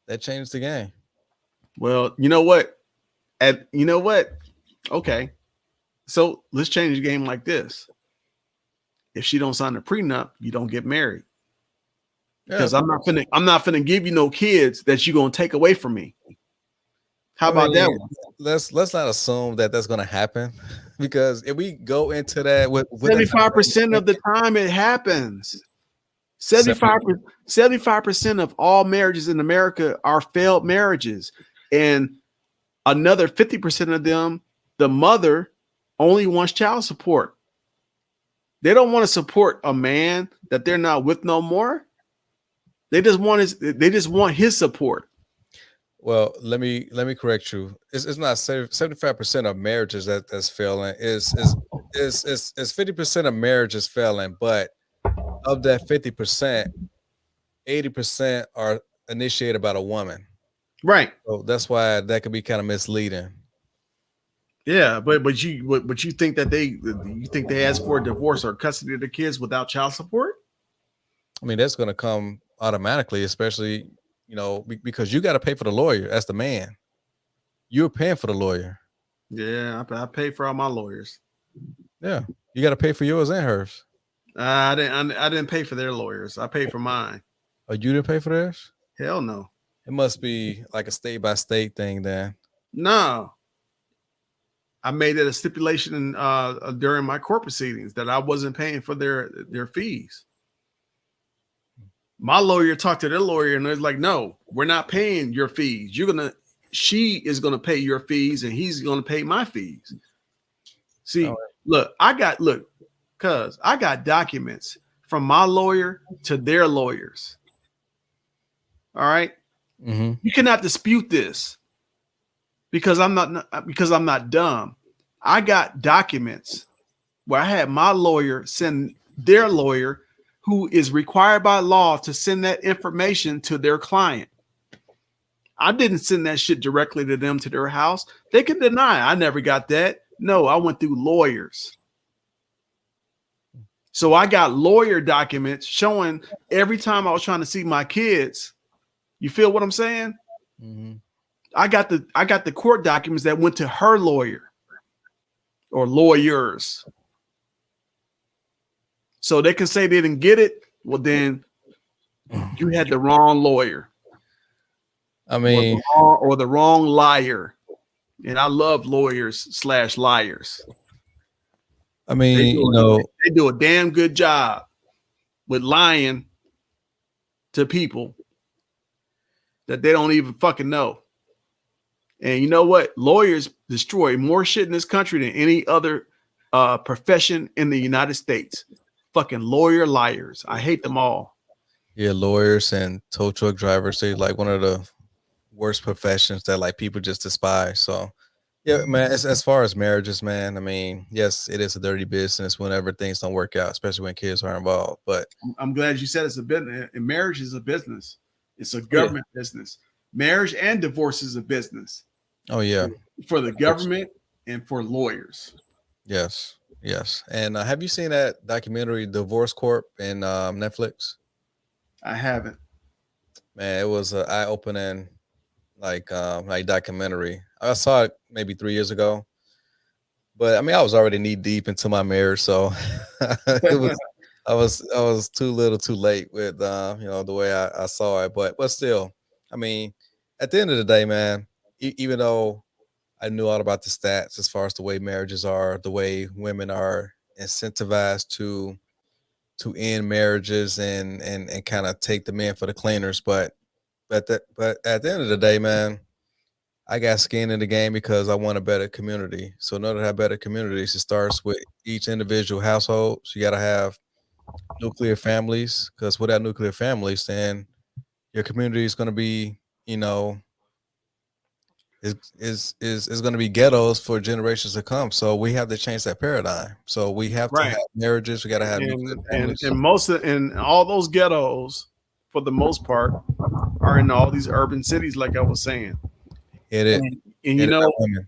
That changes the game. Well, you know what? Okay. So let's change the game like this. If she don't sign the prenup, you don't get married. Because I'm not finna give you no kids that you're gonna take away from me. How about that one? Let's not assume that that's gonna happen, because if we go into that with 75% of the time it happens. 75% of all marriages in America are failed marriages, and another 50% of them, the mother only wants child support. They don't want to support a man that they're not with no more. They just want his support. Well, let me correct you. It's not 75% of marriages that's failing. It's 50% of marriages failing, but of that 50%, 80% are initiated by a woman. Right. So that's why that could be kind of misleading. Yeah, but you think that they ask for a divorce or custody of the kids without child support? I mean, that's going to come automatically, especially, because you got to pay for the lawyer as the man. You're paying for the lawyer. Yeah, I pay for all my lawyers. Yeah, you got to pay for yours and hers. I didn't pay for their lawyers. I paid for mine. Oh, you didn't pay for theirs? Hell no. It must be like a state by state thing then. No. I made it a stipulation during my court proceedings that I wasn't paying for their fees. My lawyer talked to their lawyer and they're like, no, we're not paying your fees. She is going to pay your fees and he's going to pay my fees. See, look, I got documents from my lawyer to their lawyers. All right. Mm-hmm. You cannot dispute this because I'm not dumb. I got documents where I had my lawyer send their lawyer, who is required by law to send that information to their client. I didn't send that shit directly to them to their house. They can deny I never got that. No, I went through lawyers. So I got lawyer documents showing every time I was trying to see my kids. You feel what I'm saying? Mm-hmm. I got the court documents that went to her lawyer or lawyers. So they can say they didn't get it. Well, then you had the wrong lawyer. I mean, or the wrong liar. And I love lawyers/liars. I mean, They do a damn good job with lying to people that they don't even fucking know. And you know what? Lawyers destroy more shit in this country than any other profession in the United States. Fucking liars. I hate them all. yeah, lawyers and tow truck drivers, they like one of the worst professions that like people just despise. So yeah, man, as far as marriages, man, I mean, yes, it is a dirty business whenever things don't work out, especially when kids are involved. But I'm glad you said it's a business. And marriage is a business. It's a oh, yeah. government business. Marriage and divorce is a business. Oh yeah, For the government and for lawyers. yes, yes. And have you seen that documentary, Divorce Corp, in Netflix? I haven't. Man, it was an eye-opening like documentary. I saw it maybe 3 years ago, but I mean, I was already knee deep into my marriage, so it was I was too little, too late with the way I saw it. But still, I mean, at the end of the day, man, even though I knew all about the stats as far as the way marriages are, the way women are incentivized to end marriages and kind of take the men for the cleaners, but at the end of the day, man, I got skin in the game because I want a better community. So in order to have better communities, it starts with each individual household. So you got to have nuclear families, because without nuclear families, then your community is going to be, you know, is going to be ghettos for generations to come. So we have to change that paradigm. So we have to Right. have marriages. We got to have nuclear families. And all those ghettos, for the most part, are in all these urban cities, like I was saying. Hit it. And Hit it by women.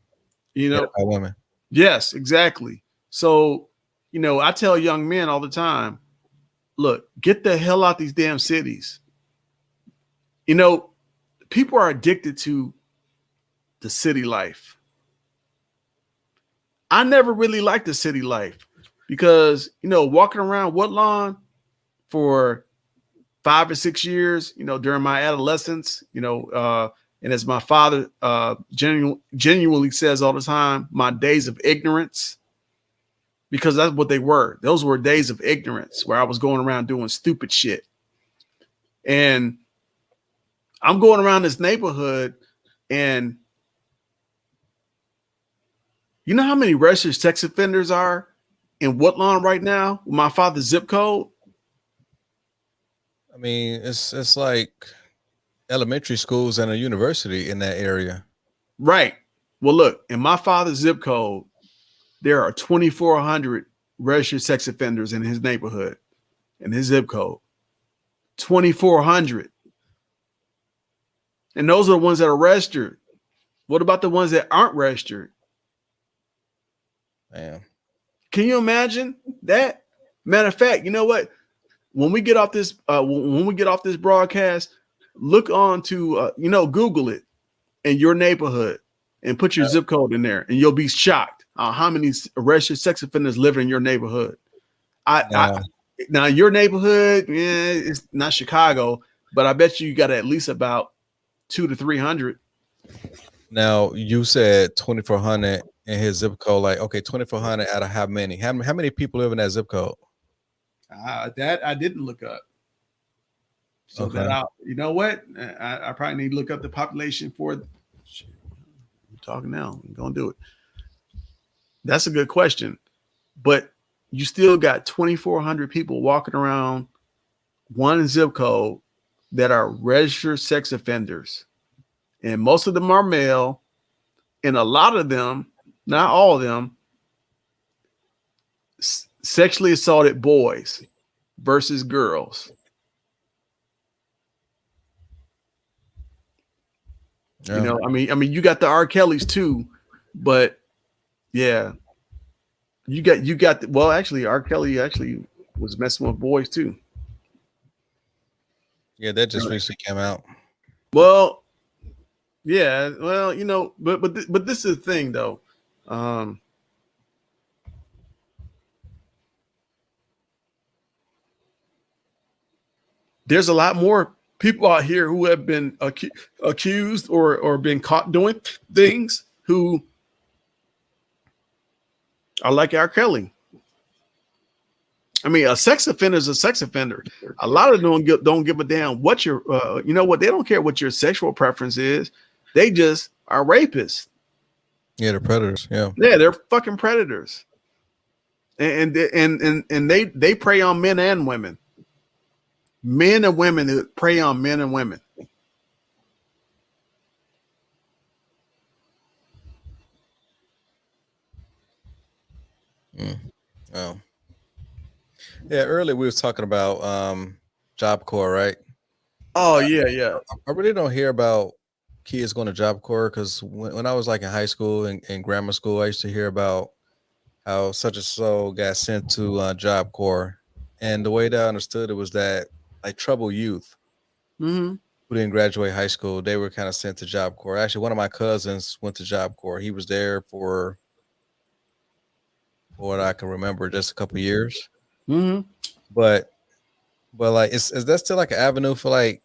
you Hit know, it by women. yes, exactly. So, I tell young men all the time, look, get the hell out these damn cities. People are addicted to the city life. I never really liked the city life because, walking around Woodlawn for 5 or 6 years, during my adolescence, and as my father genuinely says all the time, my days of ignorance, because that's what they were. Those were days of ignorance where I was going around doing stupid shit. And I'm going around this neighborhood, and you know how many registered sex offenders are in Woodlawn right now with my father's zip code? I mean, it's like elementary schools and a university in that area. Right. Well, look, in my father's zip code, there are 2,400 registered sex offenders in his neighborhood, in his zip code. 2,400. And those are the ones that are registered. What about the ones that aren't registered? Man. Can you imagine that? Matter of fact, you know what? When we get off this broadcast, look on to Google it in your neighborhood and put your zip code in there, and you'll be shocked how many registered sex offenders live in your neighborhood. Now your neighborhood, it's not Chicago, but I bet you got at least about 200 to 300. Now you said 2,400 in his zip code. Like, okay, 2,400 out of how many? How many people live in that zip code? That I didn't look up. So okay. you know what? I probably need to look up the population for. I'm talking now. I'm gonna do it. That's a good question, but you still got 2,400 people walking around one zip code that are registered sex offenders, and most of them are male, and a lot of them, not all of them, sexually assaulted boys versus girls. Yeah. I mean, you got the R. Kellys too, but yeah, you got. Well, actually, R. Kelly actually was messing with boys too. Yeah, that just recently came out. Well, yeah, well, but this is the thing though. There's a lot more people out here who have been accused or been caught doing things who are like R. Kelly. I mean, a sex offender is a sex offender. A lot of them don't give a damn what your, you know what? They don't care what your sexual preference is. They just are rapists. Yeah, the predators. Yeah, they're fucking predators, and they prey on men and women, men and women who prey on men and women. Oh. Yeah, earlier we was talking about Job Corps, right? Oh yeah. I really don't hear about kids going to Job Corps because when I was like in high school and grammar school, I used to hear about how such and so got sent to Job Corps, and the way that I understood it was that like troubled youth Mm-hmm. who didn't graduate high school, they were kind of sent to Job Corps. Actually, one of my cousins went to Job Corps. He was there for what I can remember, just a couple years. Mm-hmm. But like, is that still like an avenue for like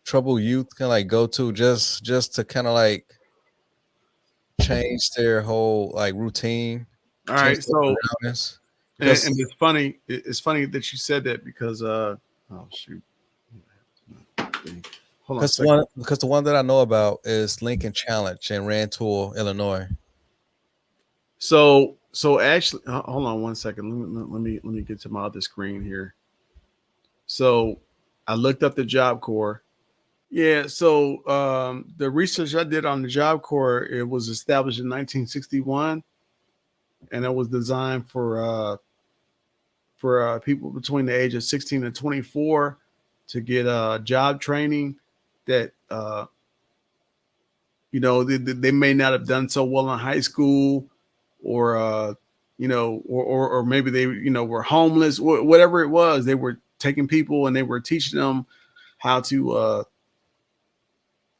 troubled youth can like go to just to kind of like change their whole like routine, All change right. their So, surroundings? and Because it's funny. It's funny that you said that because oh shoot. Hold on a second. because the one that I know about is Lincoln Challenge in Rantoul, Illinois. So actually, hold on one second. Let me get to my other screen here. So I looked up the Job Corps. Yeah. So the research I did on the Job Corps, it was established in 1961, and it was designed for people between the age of 16 and 24 to get job training that you know they may not have done so well in high school, or you know, or maybe they were homeless, whatever it was. They were taking people and they were teaching them how to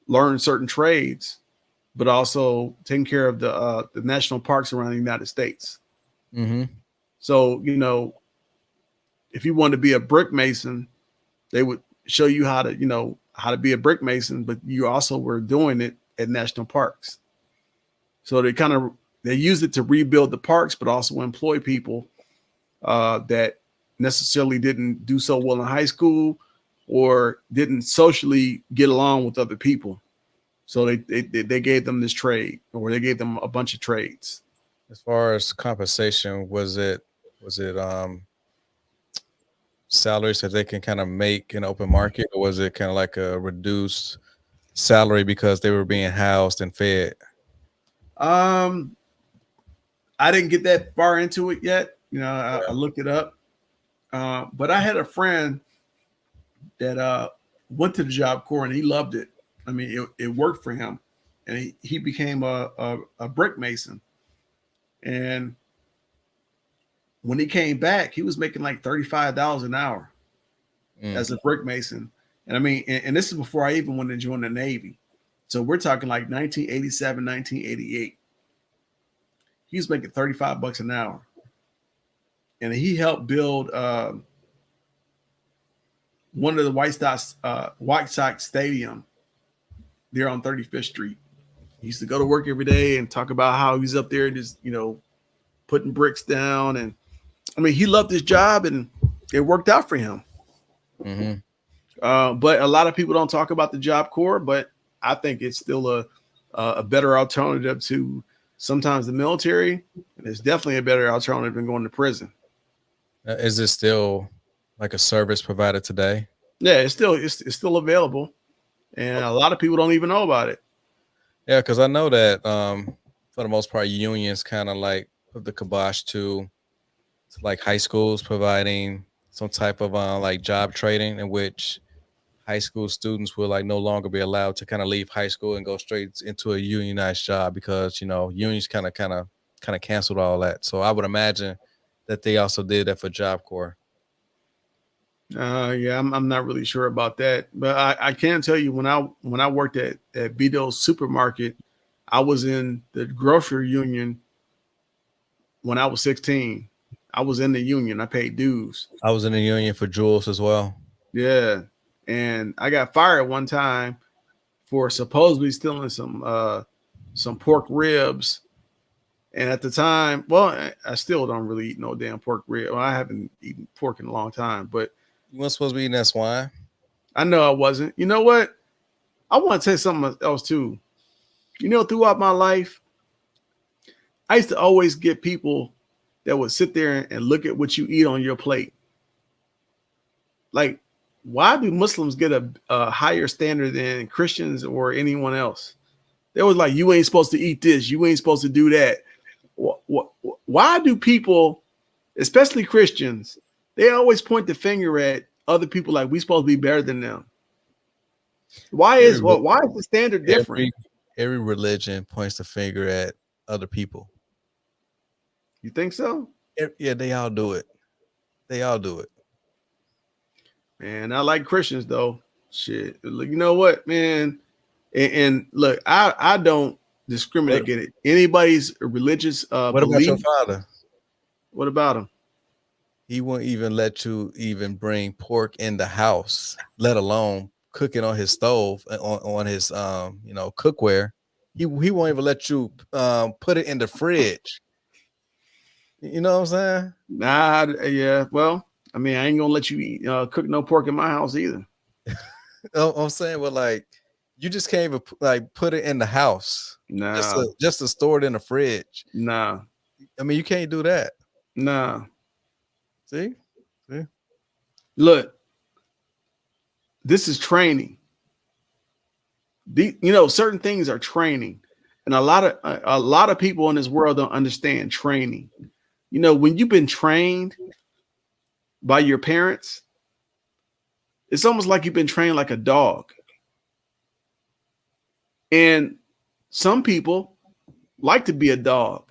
learn certain trades, but also taking care of the national parks around the United States. Mm-hmm. So if you wanted to be a brick mason, they would show you how to be a brick mason, but you also were doing it at national parks. So they use it to rebuild the parks, but also employ people that necessarily didn't do so well in high school or didn't socially get along with other people. So they gave them this trade, or they gave them a bunch of trades. As far as compensation, was it salaries that they can kind of make in open market, or was it kind of like a reduced salary because they were being housed and fed? Um, I didn't get that far into it yet. I looked it up, but I had a friend that went to the Job Corps and he loved it. I mean, it worked for him, and he became a brick mason. And when he came back, he was making like $35 an hour as a brick mason. And I mean, and this is before I even went to join the Navy. So we're talking like 1987, 1988. He was making $35 an hour. And he helped build one of the White Sox Stadium there on 35th Street. He used to go to work every day and talk about how he's up there just, putting bricks down. And I mean, he loved his job and it worked out for him. Mm-hmm. But a lot of people don't talk about the Job Corps, but I think it's still a better alternative to sometimes the military. And it's definitely a better alternative than going to prison. Is it still like a service provided today? Yeah, it's still available, and a lot of people don't even know about it. Yeah, because I know that for the most part, unions kind of like put the kibosh to like high schools providing some type of like job training, in which high school students will like no longer be allowed to kind of leave high school and go straight into a unionized job because unions kind of canceled all that. So I would imagine that they also did that for Job Corps. Yeah, I'm not really sure about that, but I can tell you when I worked at Vito's supermarket, I was in the grocery union when I was 16. I was in the union. I paid dues. I was in the union for Jules as well. Yeah, and I got fired one time for supposedly stealing some some pork ribs. And at the time, well, I still don't really eat no damn pork rib. Well, I haven't eaten pork in a long time, but You weren't supposed to be eating that swine. I know I wasn't. You know what? I want to tell you something else too. You know, throughout my life, I used to always get people that would sit there and look at what you eat on your plate. Like, why do Muslims get a higher standard than Christians or anyone else? They was like, you ain't supposed to eat this. You ain't supposed to do that. Why do people, especially Christians, they always point the finger at other people like we supposed to be better than them? Why is the standard different? Every religion points the finger at other people. You think so? Yeah, they all do it. They all do it. Man, I like Christians though. Shit, you know what, man? And look, I don't discriminate against anybody's religious what belief. about your father? What about him? He won't even let you even bring pork in the house, let alone cook it on his stove, on his cookware. He won't even let you put it in the fridge. You know what I'm saying? Nah, yeah. Well, I mean, I ain't gonna let you cook no pork in my house either. I'm saying, well, like, you just can't even like put it in the house. Nah, just to store it in the fridge. Nah, I mean, you can't do that. Nah. See? Look, this is training. Certain things are training, and a lot of people in this world don't understand training. You know, when you've been trained by your parents, it's almost like you've been trained like a dog. And some people like to be a dog.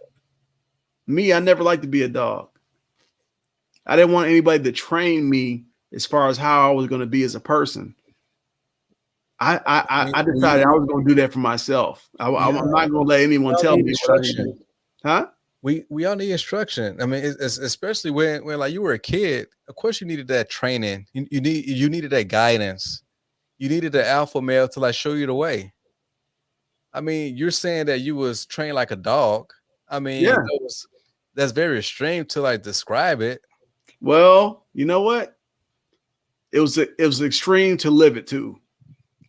Me, I never liked to be a dog. I didn't want anybody to train me as far as how I was going to be as a person. I decided I was going to do that for myself. I'm not going to let anyone tell me instruction. Huh? We all need instruction. I mean, it's especially when like you were a kid. Of course, you needed that training. You needed that guidance. You needed the alpha male to like show you the way. I mean, you're saying that you was trained like a dog. I mean, yeah, that's very extreme to like describe it. Well, you know what? It was extreme to live it too.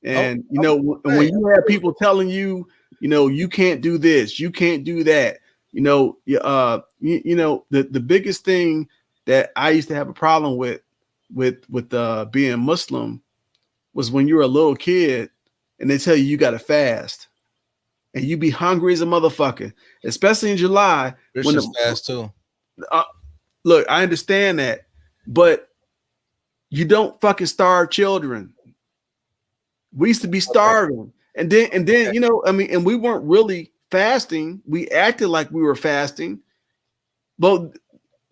And when you have people telling you, you can't do this, you can't do that. The biggest thing that I used to have a problem with being Muslim was when you were a little kid and they tell you got to fast and you be hungry as a motherfucker, especially in July. Christians fast too. Look, I understand that, but you don't fucking starve children. We used to be starving. And then, and we weren't really fasting. We acted like we were fasting, but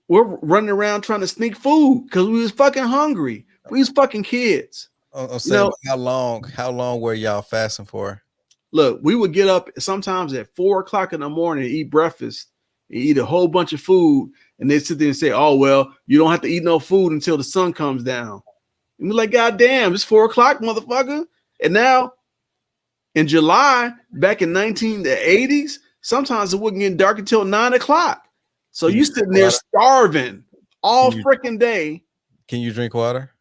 we're running around trying to sneak food because we was fucking hungry. We was fucking kids. How long were y'all fasting for? Look, we would get up sometimes at 4:00 in the morning and eat breakfast and eat a whole bunch of food. And they sit there and say, oh, well, you don't have to eat no food until the sun comes down. And we're like, God damn, it's 4:00, motherfucker. And now in July, back in 1980s, sometimes it wouldn't get dark until 9:00. So you sitting there starving all freaking day. Can you drink water?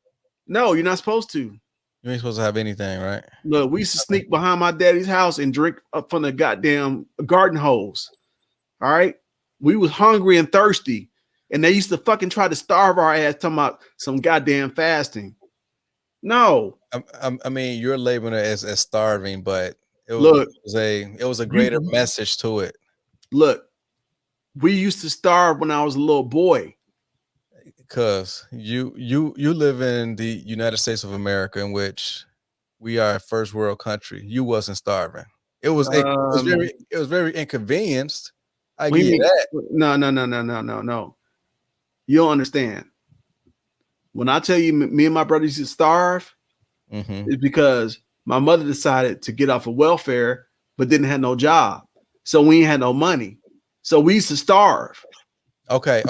No, you're not supposed to. You ain't supposed to have anything, right? Look, we used to sneak behind my daddy's house and drink up from the goddamn garden hose. All right. We was hungry and thirsty. And they used to fucking try to starve our ass talking about some goddamn fasting. No. I mean, you're labeling it as starving, but it was a greater message to it. Look, we used to starve when I was a little boy. Because you live in the United States of America, in which we are a first world country. You wasn't starving. It was very inconvenienced. I get that. No. You don't understand. When I tell you me and my brothers used to starve, it's because my mother decided to get off of welfare, but didn't have no job. So we ain't had no money. So we used to starve. Okay.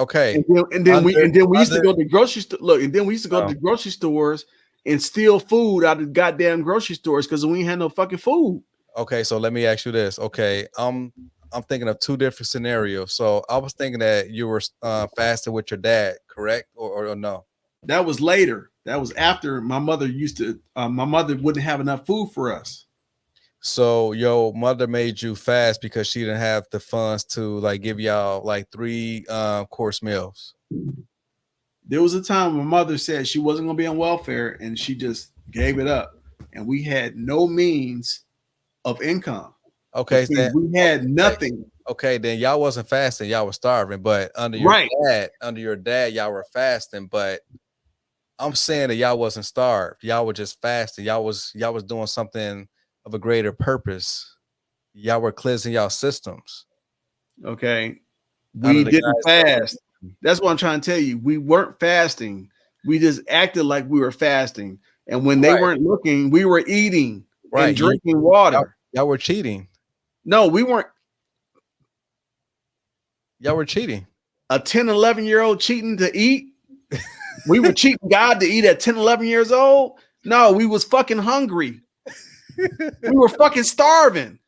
And then we used to go to the grocery store. Look, and then we used to go to the grocery stores and steal food out of the goddamn grocery stores because we ain't had no fucking food. Okay, so let me ask you this. Okay, I'm thinking of two different scenarios. So I was thinking that you were fasting with your dad, correct, or no? That was later. That was after my mother used to. My mother wouldn't have enough food for us. So your mother made you fast because she didn't have the funds to like give y'all like three course meals. There was a time my mother said she wasn't going to be on welfare, and she just gave it up, and we had no means of income. Okay, then We had okay, nothing. okay, then y'all wasn't fasting, y'all were starving. But Right. under your dad, y'all were fasting. But I'm saying that y'all wasn't starved. Y'all were just fasting. Y'all was doing something of a greater purpose. Y'all were cleansing y'all systems Okay. under We the didn't guise of fast. That's what I'm trying to tell you. We weren't fasting. We just acted like we were fasting. And when they right, weren't looking, we were eating and right. drinking Y'all, water. y'all were cheating. No, we weren't. Y'all were cheating. A 10, 11-year-old cheating to eat. We were cheating God to eat at 10, 11 years old. No, we was fucking hungry. We were fucking starving.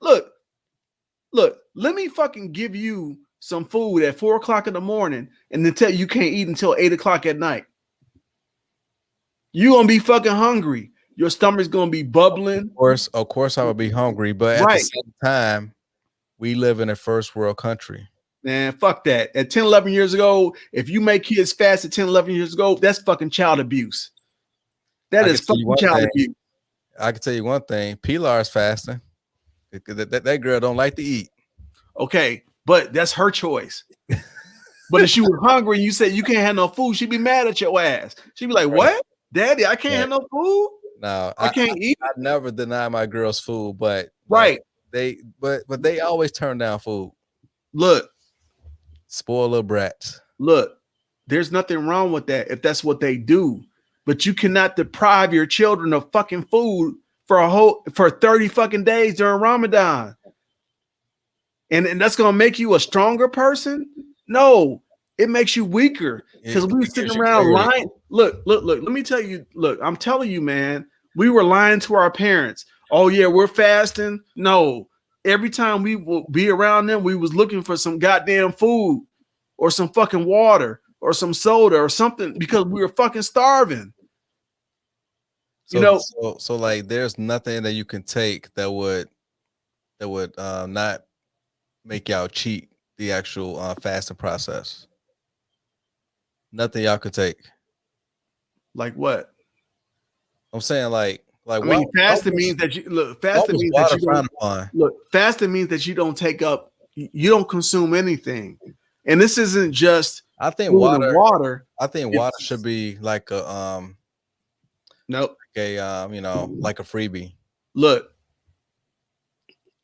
Look, let me fucking give you some food at 4 o'clock in the morning and then tell you can't eat until 8 o'clock at night. You gonna be fucking hungry. Your stomach's gonna be bubbling. Of course, I would be hungry, but at the Right. same time, we live in a first world country. Man, fuck that. At 10, 11 years ago, if you make kids fast at 10, 11 years ago, that's fucking child abuse. That I can is tell you fucking one child thing. abuse. I can tell you one thing. Pilar's fasting. That girl don't like to eat. Okay, but that's her choice. But if she was hungry and you said you can't have no food, she'd be mad at your ass. She'd be like, Right. "What, Daddy? I can't Right. have no food. No, I can't eat." I never deny my girls food, but like Right. but they always turn down food. Look, Spoil little brats. look. There's nothing wrong with that if that's what they do. But you cannot deprive your children of fucking food for 30 fucking days during Ramadan. And that's gonna make you a stronger person? No, it makes you weaker because we were It sitting gives you around clarity. lying. Look. Let me tell you. Look, I'm telling you, man. We were lying to our parents. Oh yeah, we're fasting. No, every time we would be around them, we was looking for some goddamn food or some fucking water or some soda or something because we were fucking starving. You So know, so like there's nothing that you can take that would not make y'all cheat the actual fasting process. Nothing y'all could take. like what? I'm saying like I mean, why fasting means that you look. why Fasting was means that water you don't frowned upon? look. Fasting means that you don't take up. You don't consume anything, and this isn't just I think food and water water. I think water It's should be nope. like a freebie. Look,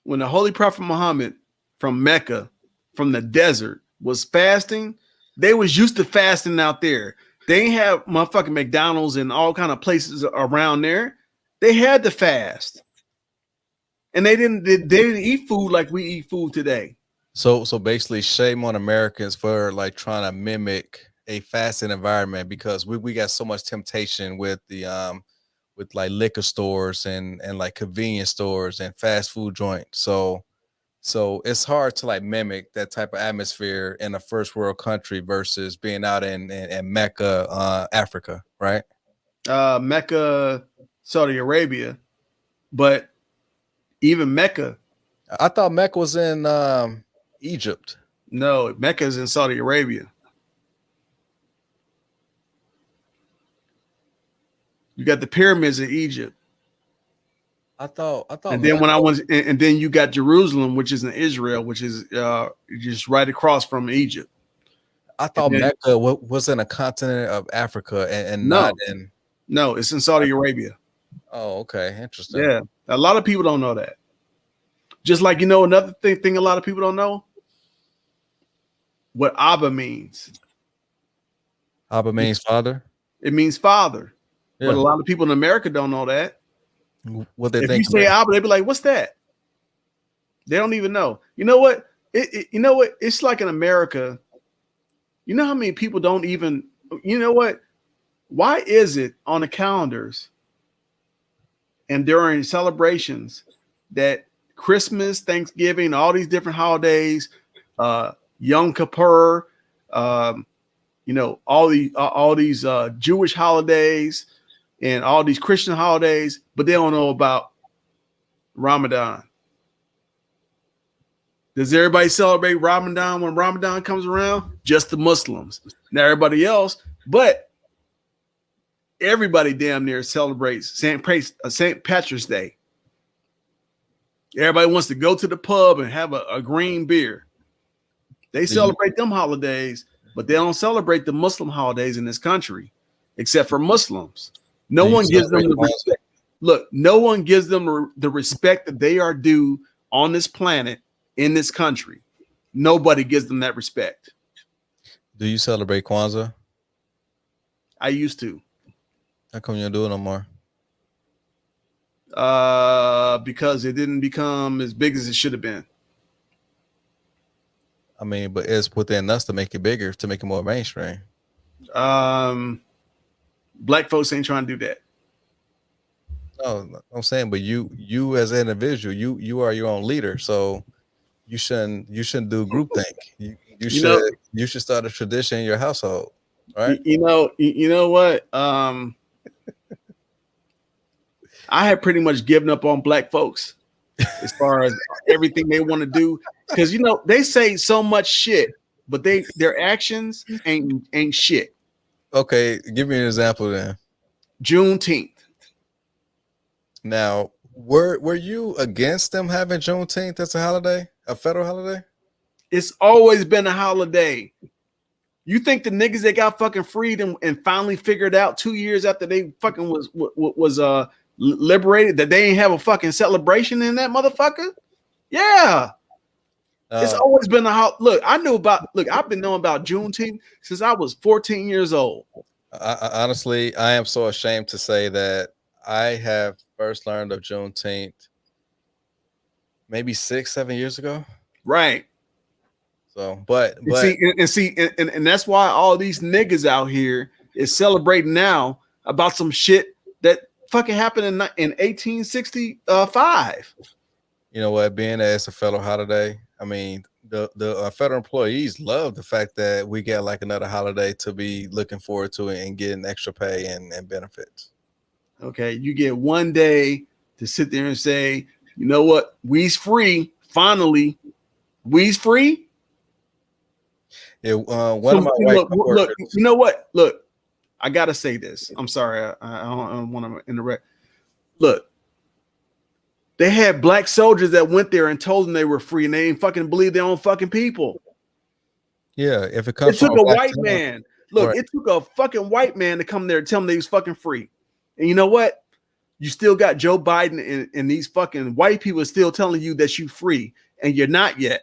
when the Holy Prophet Muhammad from Mecca, from the desert, was fasting, they was used to fasting out there. They ain't have motherfucking McDonald's and all kind of places around there. They had to fast, and they didn't eat food like we eat food today. So basically shame on Americans for like trying to mimic a fasting environment because we got so much temptation with like liquor stores and like convenience stores and fast food joints. So it's hard to like mimic that type of atmosphere in a first world country versus being out in Mecca, Africa, right? Mecca, Saudi Arabia, but even Mecca, I thought Mecca was in Egypt. no, Mecca is in Saudi Arabia. You got the pyramids in Egypt, I thought and then Mecca, when I went, and then you got Jerusalem, which is in Israel, which is just right across from Egypt. I And thought then Mecca was in a continent of Africa and not no, in. no, it's in Saudi Arabia. Oh, okay, interesting. Yeah, a lot of people don't know that. Just like another thing a lot of people don't know what Abba means. Abba means father. It means father, but a Yeah. lot of people in America don't know that. What they If you think say about Abba, they be like, "What's that?" They don't even know. You know what? You know what? It's like in America. You know how many people don't even. You know what? Why is it on the calendars and during celebrations that Christmas, Thanksgiving, all these different holidays, Yom Kippur, all these Jewish holidays and all these Christian holidays, but they don't know about Ramadan. Does everybody celebrate Ramadan when Ramadan comes around? Just the Muslims. Now everybody else, but everybody damn near celebrates St. Patrick's Day. Everybody wants to go to the pub and have a green beer. They celebrate them holidays, but they don't celebrate the Muslim holidays in this country, except for Muslims. No one gives them the respect. Look, no one gives them the respect that they are due on this planet, in this country. Nobody gives them that respect. Do you celebrate Kwanzaa? I used to. How come you don't do it no more? Because it didn't become as big as it should have been. I mean, but it's within us to make it bigger, to make it more mainstream. Black folks ain't trying to do that. No, I'm saying, but you as an individual, you are your own leader, so you shouldn't do groupthink. You should start a tradition in your household, right? You know what? I had pretty much given up on black folks as far as everything they want to do, because they say so much shit, but their actions ain't shit. Okay, give me an example then. Juneteenth. Now, were you against them having Juneteenth as a holiday, a federal holiday? It's always been a holiday. You think the niggas that got fucking freed and finally figured out 2 years after they fucking was liberated that they ain't have a fucking celebration in that motherfucker? Yeah. It's always been look. I've been knowing about Juneteenth since I was 14 years old. Honestly, I am so ashamed to say that I have first learned of Juneteenth maybe 6-7 years ago. Right. So, but and that's why all these niggas out here is celebrating now about some shit that fucking happened in 1865. You know what? Being that it's a federal holiday, I mean, the federal employees love the fact that we get like another holiday to be looking forward to and getting extra pay and benefits. Okay, you get one day to sit there and say, you know what? We's free. Finally, we's free. Yeah, one of my look, you know what? Look, I gotta say this. I'm sorry, I don't want to interrupt. Look, they had black soldiers that went there and told them they were free, and they didn't fucking believe their own fucking people. Yeah, if it comes, it took a white man. Look, it took a fucking white man to come there and tell them they was fucking free. And you know what? You still got Joe Biden and these fucking white people still telling you that you free, and you're not yet,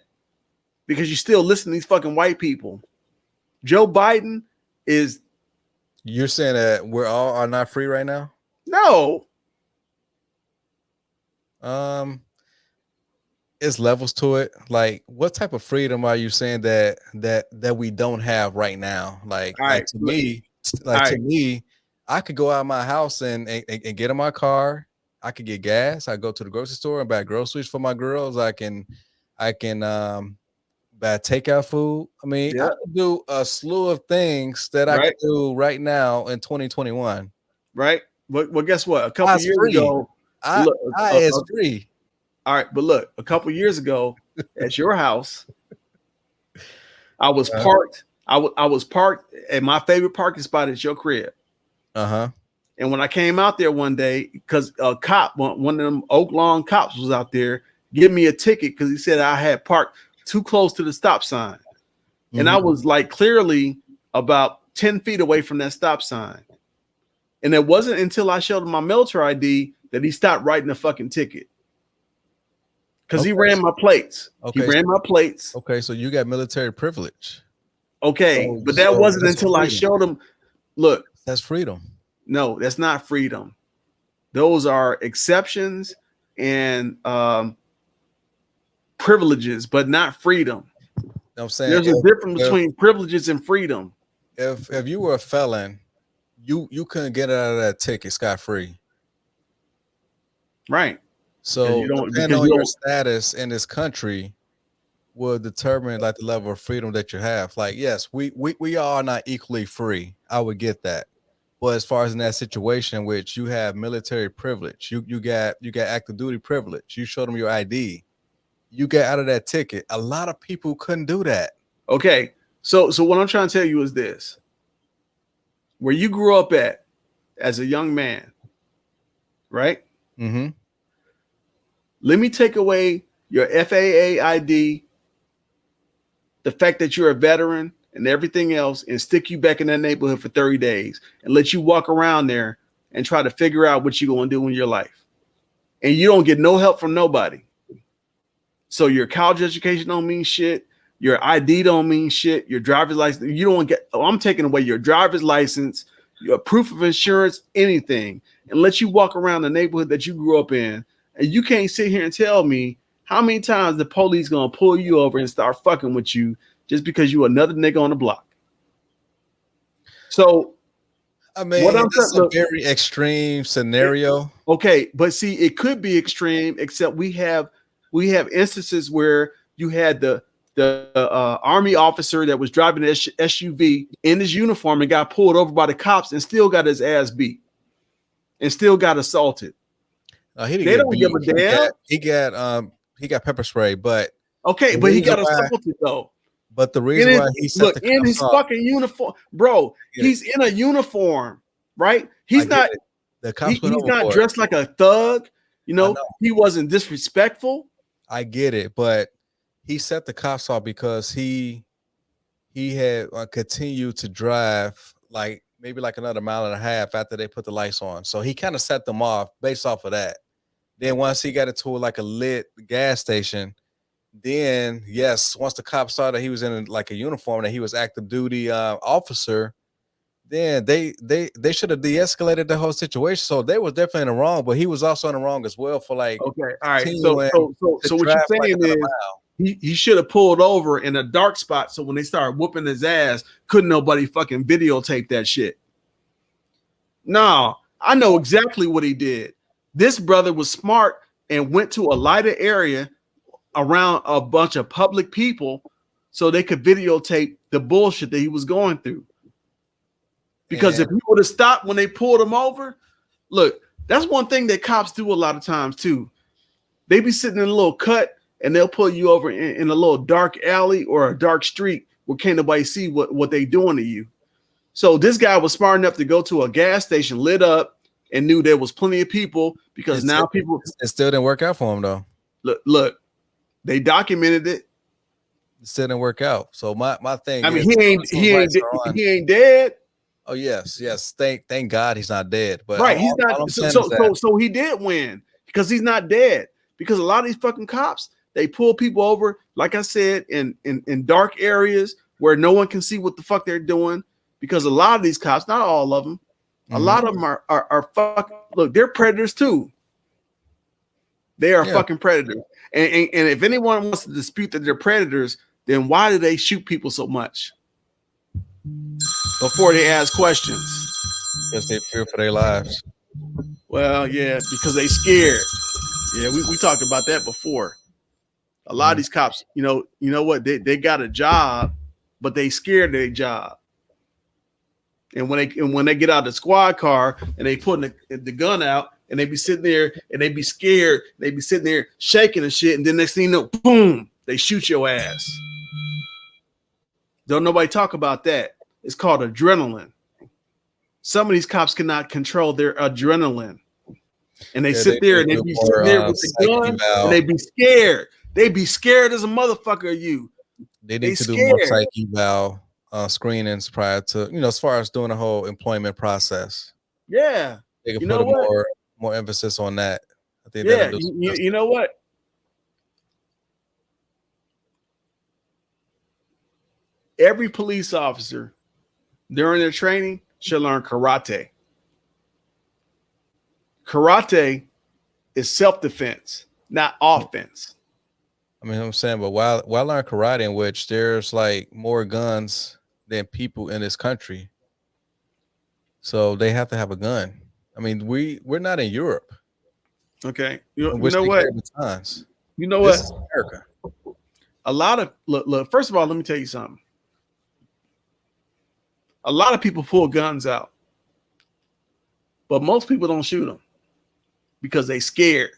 because you still listen to these fucking white people. Joe Biden is. You're saying that we're all are not free right now? No. It's levels to it. Like, what type of freedom are you saying that we don't have right now? Like to me, I could go out of my house and get in my car. I could get gas. I go to the grocery store and buy groceries for my girls. I can buy takeout food. I mean, I can do a slew of things that I can do right now in 2021. Right. Well, guess what? A couple years ago, it's free. All right, but look, a couple years ago at your house, I was parked. I was parked at my favorite parking spot at your crib. And when I came out there one day, because a cop, one of them Oak Lawn cops was out there, give me a ticket because he said I had parked too close to the stop sign. And I was like clearly about 10 feet away from that stop sign. And it wasn't until I showed him my military ID that he stopped writing the fucking ticket. Because he ran my plates. He ran my plates. Okay, so you got military privilege. Okay, but that wasn't until I showed him. Look, that's freedom. No, that's not freedom. Those are exceptions and privileges, but not freedom. I'm saying there's a difference between privileges and freedom. If you were a felon, you couldn't get out of that ticket scot-free. Right. So depending on your status in this country will determine like the level of freedom that you have. Like, yes, we are not equally free. I would get that. But as far as in that situation, which you have military privilege, you got active duty privilege, you show them your ID, you get out of that ticket. A lot of people couldn't do that. Okay. So what I'm trying to tell you is this. Where you grew up at as a young man, right? Mm-hmm. Let me take away your FAA ID, the fact that you're a veteran and everything else, and stick you back in that neighborhood for 30 days and let you walk around there and try to figure out what you're going to do in your life. And you don't get no help from nobody. So your college education don't mean shit. Your ID don't mean shit. Your driver's license, you don't get, I'm taking away your driver's license, your proof of insurance, anything, and let you walk around the neighborhood that you grew up in. And you can't sit here and tell me how many times the police gonna pull you over and start fucking with you just because you another nigga on the block. So I mean, it's a very extreme scenario. Okay, but see, it could be extreme, except we have instances where you had the army officer that was driving an SUV in his uniform and got pulled over by the cops and still got his ass beat and still got assaulted. He didn't get beat. He got pepper spray, but okay, but he got assaulted though. But the reason why he set the in his fucking uniform, bro, he's in a uniform, right? He's not. He's not dressed like a thug. You know, he wasn't disrespectful. I get it, but he set the cops off because he had continued to drive like maybe like another mile and a half after they put the lights on. So he kind of set them off based off of that. Then once he got into like a lit gas station, then yes, once the cops saw that he was in like a uniform, that he was active duty officer, then they should have de-escalated the whole situation. So they was definitely in the wrong, but he was also in the wrong as well for like. Okay, all right. So what you're saying is he should have pulled over in a dark spot. So when they started whooping his ass, couldn't nobody fucking videotape that shit. No, I know exactly what he did. This brother was smart and went to a lighter area around a bunch of public people so they could videotape the bullshit that he was going through. Because if he would have stopped when they pulled him over, look, that's one thing that cops do a lot of times too. They be sitting in a little cut and they'll pull you over in a little dark alley or a dark street where can't nobody see what they doing to you. So this guy was smart enough to go to a gas station lit up and knew there was plenty of people because it still didn't work out for him though. Look, they documented it. It still didn't work out. So my thing. I mean, he ain't dead. Oh yes. Thank God he's not dead. But right, he's not. So he did win because he's not dead. Because a lot of these fucking cops, they pull people over, like I said, in dark areas where no one can see what the fuck they're doing. Because a lot of these cops, not all of them, a lot of them are fucking. Look, they're predators too. They are fucking predators. And if anyone wants to dispute that they're predators, then why do they shoot people so much before they ask questions? Because they fear for their lives. Well, yeah, because they scared. Yeah, we talked about that before. A lot of these cops, you know what? They got a job, but they scared of their job. And when they get out of the squad car and they put the gun out and they be sitting there and they be scared, they be sitting there shaking and shit, and then next thing you know, boom, they shoot your ass. Don't nobody talk about that. It's called adrenaline. Some of these cops cannot control their adrenaline. And they sit there and they be sitting there with the gun and they be scared. They be scared as a motherfucker of you. They need to do more psyche eval screenings prior to, as far as doing the whole employment process. Yeah. They can put more emphasis on that. I think you know what? Every police officer during their training should learn karate. Karate is self-defense, not offense. I mean, I'm saying, but why learn karate in which there's like more guns than people in this country? So they have to have a gun. I mean, we're not in Europe. Okay. You which know they what? carry batons. You know This what? is America. A lot of look. First of all, let me tell you something. A lot of people pull guns out, but most people don't shoot them because they scared.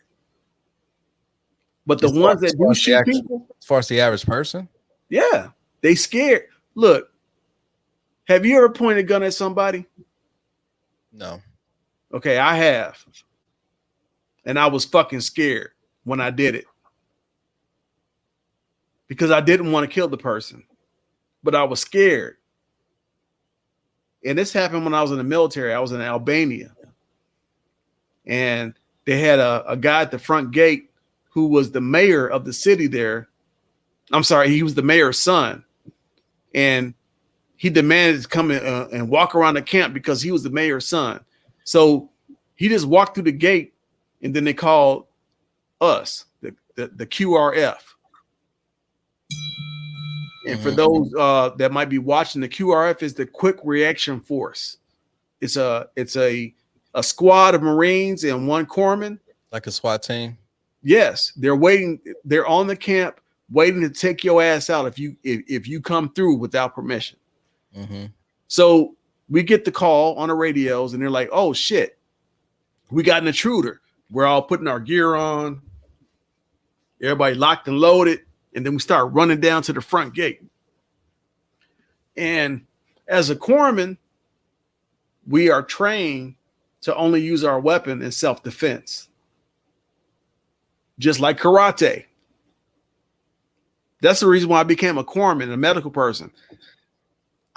But the ones that do shoot people, as far as the average person, yeah, they scared. Look, have you ever pointed a gun at somebody? no. Okay, I have. And I was fucking scared when I did it. Because I didn't want to kill the person. But I was scared. And this happened when I was in the military. I was in Albania. And they had a guy at the front gate who was the mayor of the city there. I'm sorry, he was the mayor's son. And he demanded to come in, and walk around the camp because he was the mayor's son. So he just walked through the gate, and then they called us, the QRF. And for those that might be watching, the QRF is the Quick Reaction Force. It's a squad of Marines and one corpsman, like a SWAT team. Yes, they're waiting. They're on the camp, waiting to take your ass out if you come through without permission. Mm-hmm. So we get the call on the radios, and they're like, "Oh shit, we got an intruder." We're all putting our gear on, everybody locked and loaded, and then we start running down to the front gate. And as a corpsman, we are trained to only use our weapon in self-defense, just like karate. That's the reason why I became a corpsman, a medical person.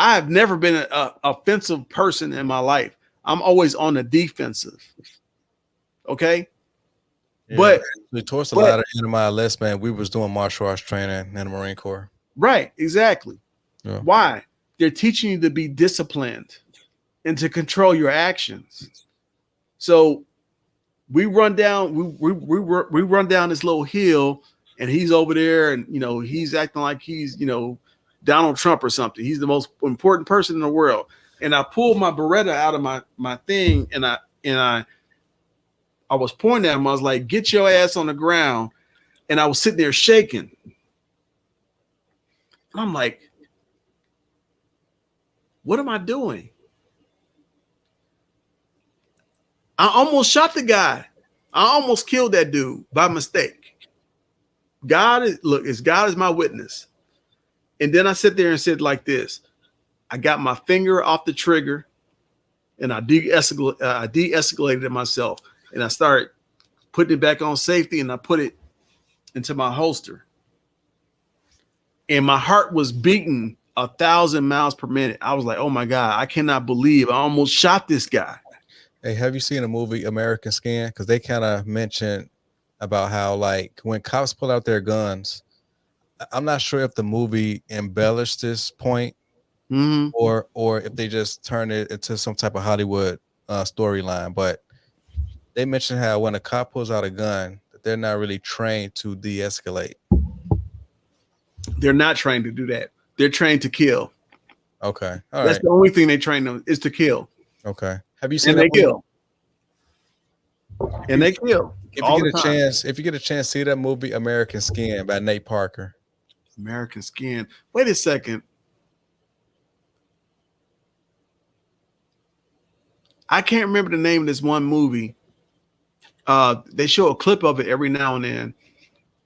I have never been an offensive person in my life. I'm always on the defensive. Okay. Yeah, but we taught a lot of NMILS, man. We was doing martial arts training in the Marine Corps. Right. Exactly. Yeah. Why? They're teaching you to be disciplined and to control your actions. So we run down, we run down this little hill, and he's over there, and he's acting like he's Donald Trump or something. He's the most important person in the world. And I pulled my Beretta out of my thing, and I was pointing at him. I was like, "Get your ass on the ground." And I was sitting there shaking. I'm like, what am I doing? I almost shot the guy. I almost killed that dude by mistake. God is my witness. And then I sit there and said like this. I got my finger off the trigger, and I de-escalated myself, and I started putting it back on safety, and I put it into my holster. And my heart was beating 1,000 miles per minute. I was like, oh my God, I cannot believe I almost shot this guy. Hey, have you seen the movie American Skin? Because they kind of mentioned about how, like, when cops pull out their guns, I'm not sure if the movie embellished this point, or if they just turned it into some type of Hollywood storyline. But they mentioned how when a cop pulls out a gun, that they're not really trained to de-escalate. They're not trained to do that. They're trained to kill. Okay, all That's right. the only thing they train them is to kill. Okay. Have you seen? And they kill. And they kill. If you get a chance, see that movie American Skin by Nate Parker. American Skin. Wait a second. I can't remember the name of this one movie. They show a clip of it every now and then,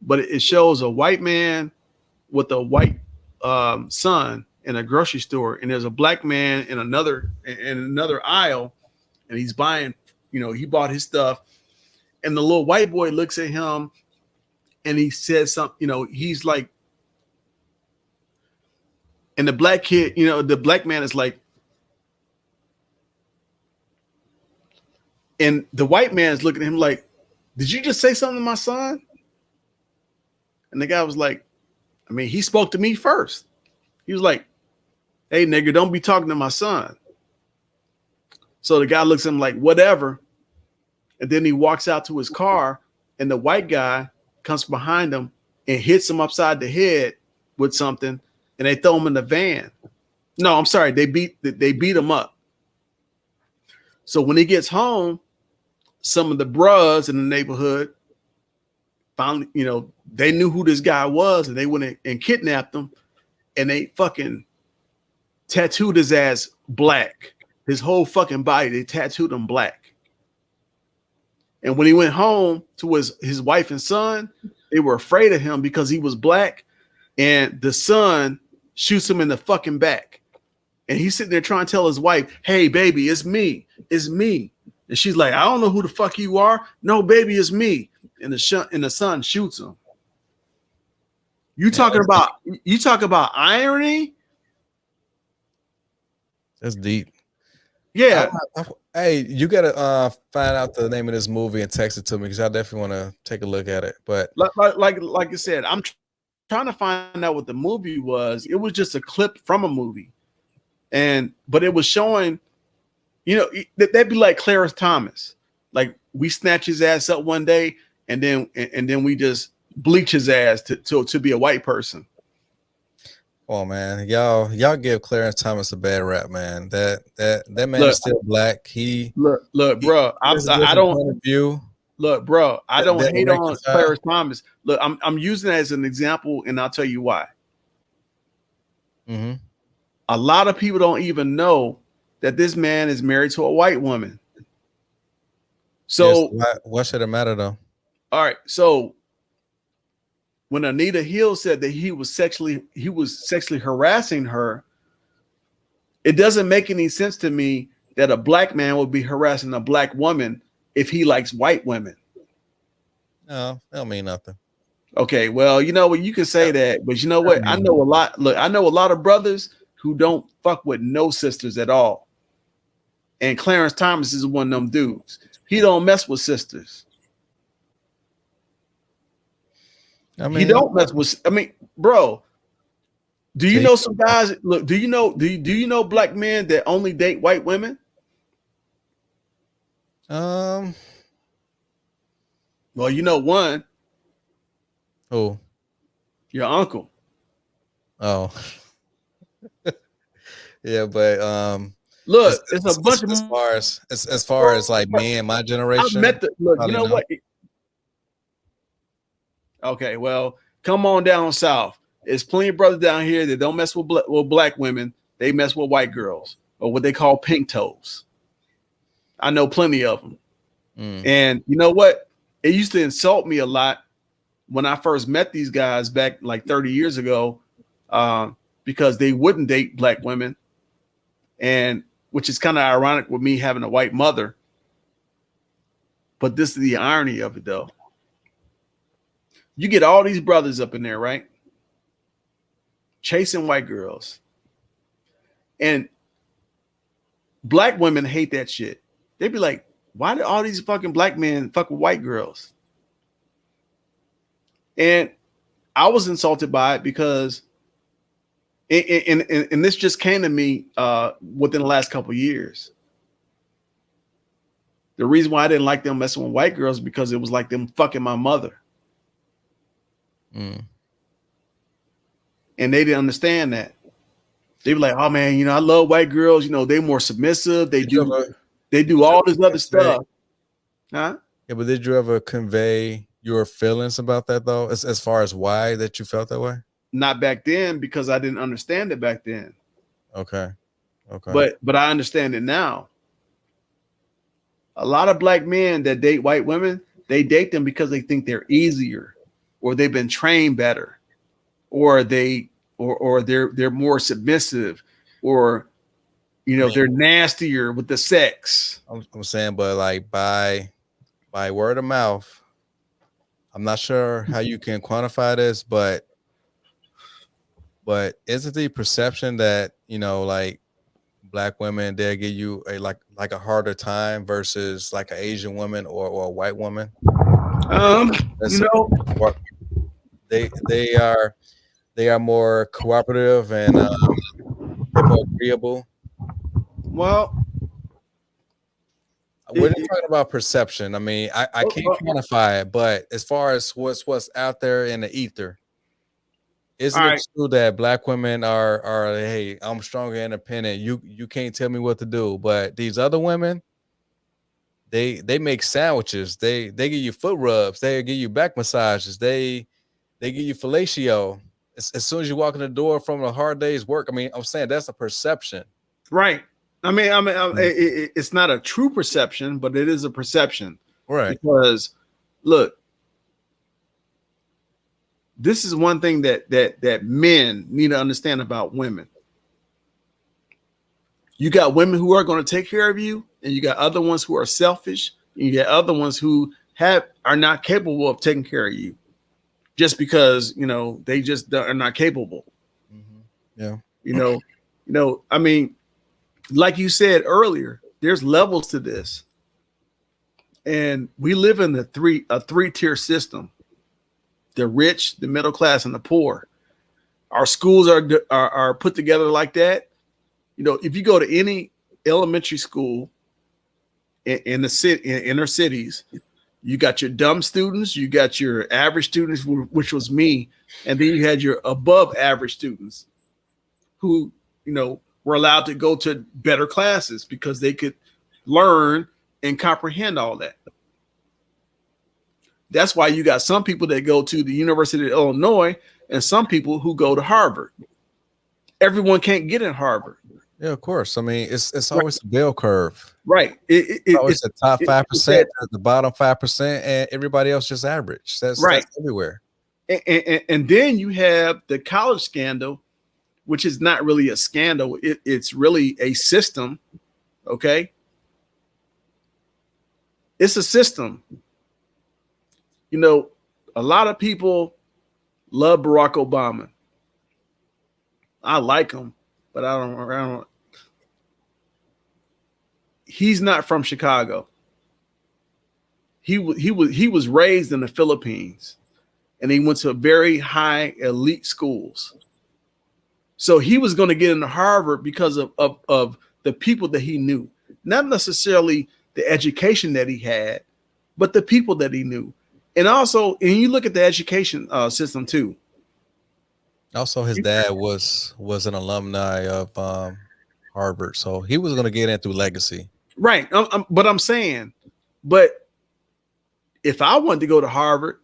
but it shows a white man with a white son in a grocery store, and there's a black man in another aisle, and he's buying, he bought his stuff, and the little white boy looks at him, and he says something, he's like, and the black kid, the black man is like, and the white man is looking at him like, did you just say something to my son? And the guy was like, he spoke to me first. He was like, hey, nigga, don't be talking to my son. So the guy looks at him like, whatever. And then he walks out to his car, and the white guy comes behind him and hits him upside the head with something, and they throw him in the van. No, I'm sorry. They beat him up. So when he gets home, some of the bros in the neighborhood finally, they knew who this guy was, and they went and kidnapped him, and they fucking tattooed his ass black. His whole fucking body, they tattooed him black. And when he went home to his wife and son, they were afraid of him because he was black, and the son shoots him in the fucking back. And he's sitting there trying to tell his wife, "Hey, baby, it's me. It's me." And she's like, "I don't know who the fuck you are." "No, baby, it's me." And the son shoots him. You talk about irony? That's deep. Yeah. Hey, you gotta find out the name of this movie and text it to me because I definitely want to take a look at it. But like I said, I'm trying to find out what the movie was. It was just a clip from a movie, but it was showing, that'd be like Clarence Thomas. Like, we snatch his ass up one day, and then we just bleach his ass to be a white person. Oh man, y'all give Clarence Thomas a bad rap, man. That man is still black. Look, bro. I don't view. Look, bro. I don't hate on Clarence Thomas. Look, I'm using it as an example, and I'll tell you why. Mm-hmm. A lot of people don't even know that this man is married to a white woman. So yes, what should it matter though? All right, so when Anita Hill said that he was sexually harassing her, it doesn't make any sense to me that a black man would be harassing a black woman if he likes white women. No, that don't mean nothing. Okay, well, you know what, you can say that, but you know what? I know a lot. Look, I know a lot of brothers who don't fuck with no sisters at all. And Clarence Thomas is one of them dudes. He don't mess with sisters. He don't mess with. Bro, do you know some guys? Look, do you know black men that only date white women? Well, you know one. Who? Your uncle. Oh. Yeah, but look, it's a bunch of as far as like me and my generation. I met you know what? Okay, well, come on down south. There's plenty of brothers down here that don't mess with black women. They mess with white girls, or what they call pink toes. I know plenty of them. And you know what? It used to insult me a lot when I first met these guys back like 30 years ago, because they wouldn't date black women, and which is kind of ironic with me having a white mother. But this is the irony of it, though. You get all these brothers up in there, right? Chasing white girls. And black women hate that shit. They'd be like, why do all these fucking black men fuck with white girls? And I was insulted by it because and this just came to me within the last couple of years. The reason why I didn't like them messing with white girls is because it was like them fucking my mother. And they didn't understand that. They were like, "Oh man, I love white girls. They're more submissive. They do all this other stuff." Huh? Yeah, but did you ever convey your feelings about that though, as far as why that you felt that way? Not back then, because I didn't understand it back then. Okay. But I understand it now. A lot of black men that date white women, they date them because they think they're easier, or they've been trained better, or they're more submissive, or they're nastier with the sex. I'm saying, but like by word of mouth, I'm not sure how you can quantify this, but is it the perception that like black women, they'll give you a harder time versus like an Asian woman or a white woman? They are more cooperative and they're more agreeable. Well, we're not talking about perception. I mean, I can't quantify it, but as far as what's out there in the ether, isn't it true that black women are hey, I'm strong and independent. You can't tell me what to do, but these other women, they make sandwiches. They give you foot rubs. They give you back massages. They give you fellatio. As soon as you walk in the door from a hard day's work. I mean, I'm saying that's a perception. Right. I mean, it's not a true perception, but it is a perception. Right. Because look, this is one thing that men need to understand about women. You got women who are going to take care of you, and you got other ones who are selfish, and you got other ones who are not capable of taking care of you, just because they just are not capable. Yeah. I mean, like you said earlier, there's levels to this, and we live in a three-tier system: the rich, the middle class, and the poor. Our schools are put together like that. If you go to any elementary school in the city, in inner cities, you got your dumb students, you got your average students, which was me, and then you had your above average students who, were allowed to go to better classes because they could learn and comprehend all that. That's why you got some people that go to the University of Illinois and some people who go to Harvard. Everyone can't get in Harvard. Yeah, of course. I mean, it's always a bell curve. Right. It's always the top 5%, the bottom 5%, and everybody else just average. That's everywhere. And then you have the college scandal, which is not really a scandal. It's really a system. Okay. It's a system. A lot of people love Barack Obama. I like him, but I don't. He's not from Chicago. He was raised in the Philippines, and he went to very high elite schools. So he was going to get into Harvard because of the people that he knew, not necessarily the education that he had, but the people that he knew. And also, and you look at the education system too. Also, his dad was an alumni of Harvard, so he was going to get in through legacy. Right. But I'm saying, but if I wanted to go to Harvard,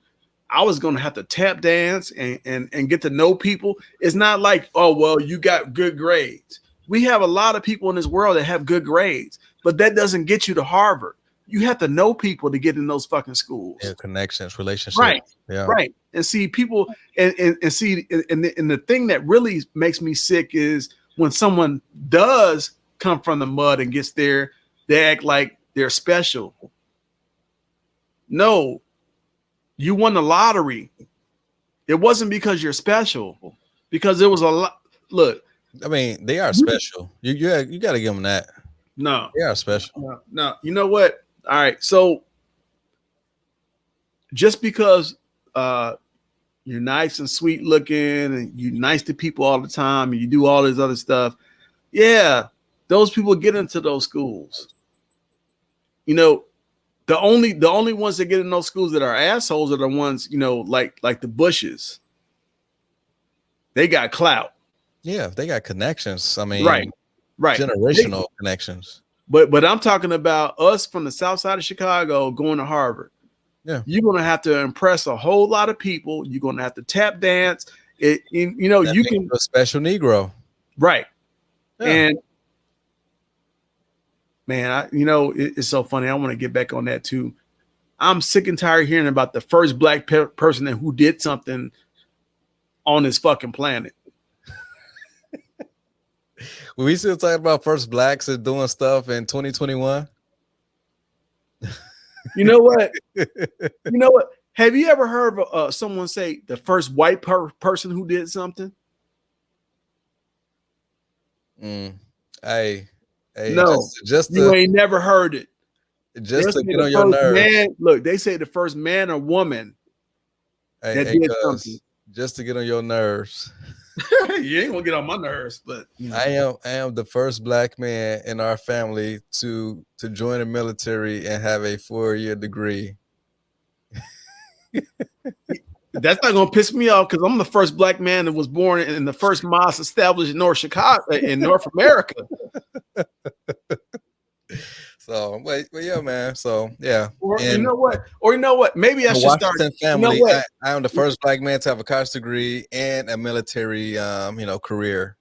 I was going to have to tap dance and get to know people. It's not like, oh, well, you got good grades. We have a lot of people in this world that have good grades, but that doesn't get you to Harvard. You have to know people to get in those fucking schools. Yeah, connections, relationships. Right. Yeah. Right. And see people and the thing that really makes me sick is when someone does come from the mud and gets there, they act like they're special. No, you won the lottery. It wasn't because you're special, because there was a lot. Look, I mean, they are special. You got to give them that. No, they are special. No, you know what? All right, so just because you're nice and sweet looking and you're nice to people all the time and you do all this other stuff, yeah, those people get into those schools. The only ones that get in those schools that are assholes are the ones, like the Bushes. They got clout. Yeah, they got connections. I mean, right. Generational connections. But I'm talking about us from the south side of Chicago going to Harvard. Yeah, you're gonna have to impress a whole lot of people. You're gonna have to tap dance. You can a special Negro, right? Yeah. And man, it's so funny. I want to get back on that too. I'm sick and tired of hearing about the first black person who did something on this fucking planet. We still talking about first blacks and doing stuff in 2021. You know what? Have you ever heard of someone say the first white person who did something? Hey, no, you ain't never heard it. Just to get on your nerves. Look, they say the first man or woman that did something. Just to get on your nerves. You ain't gonna get on my nerves, but I am the first black man in our family to join the military and have a 4-year degree. That's not gonna piss me off because I'm the first black man that was born in the first mosque established in North America. but yeah, man. So yeah, Or and you know what? Maybe I the should start. Washington You know family. what? I am the first black man to have a college degree and a military, career,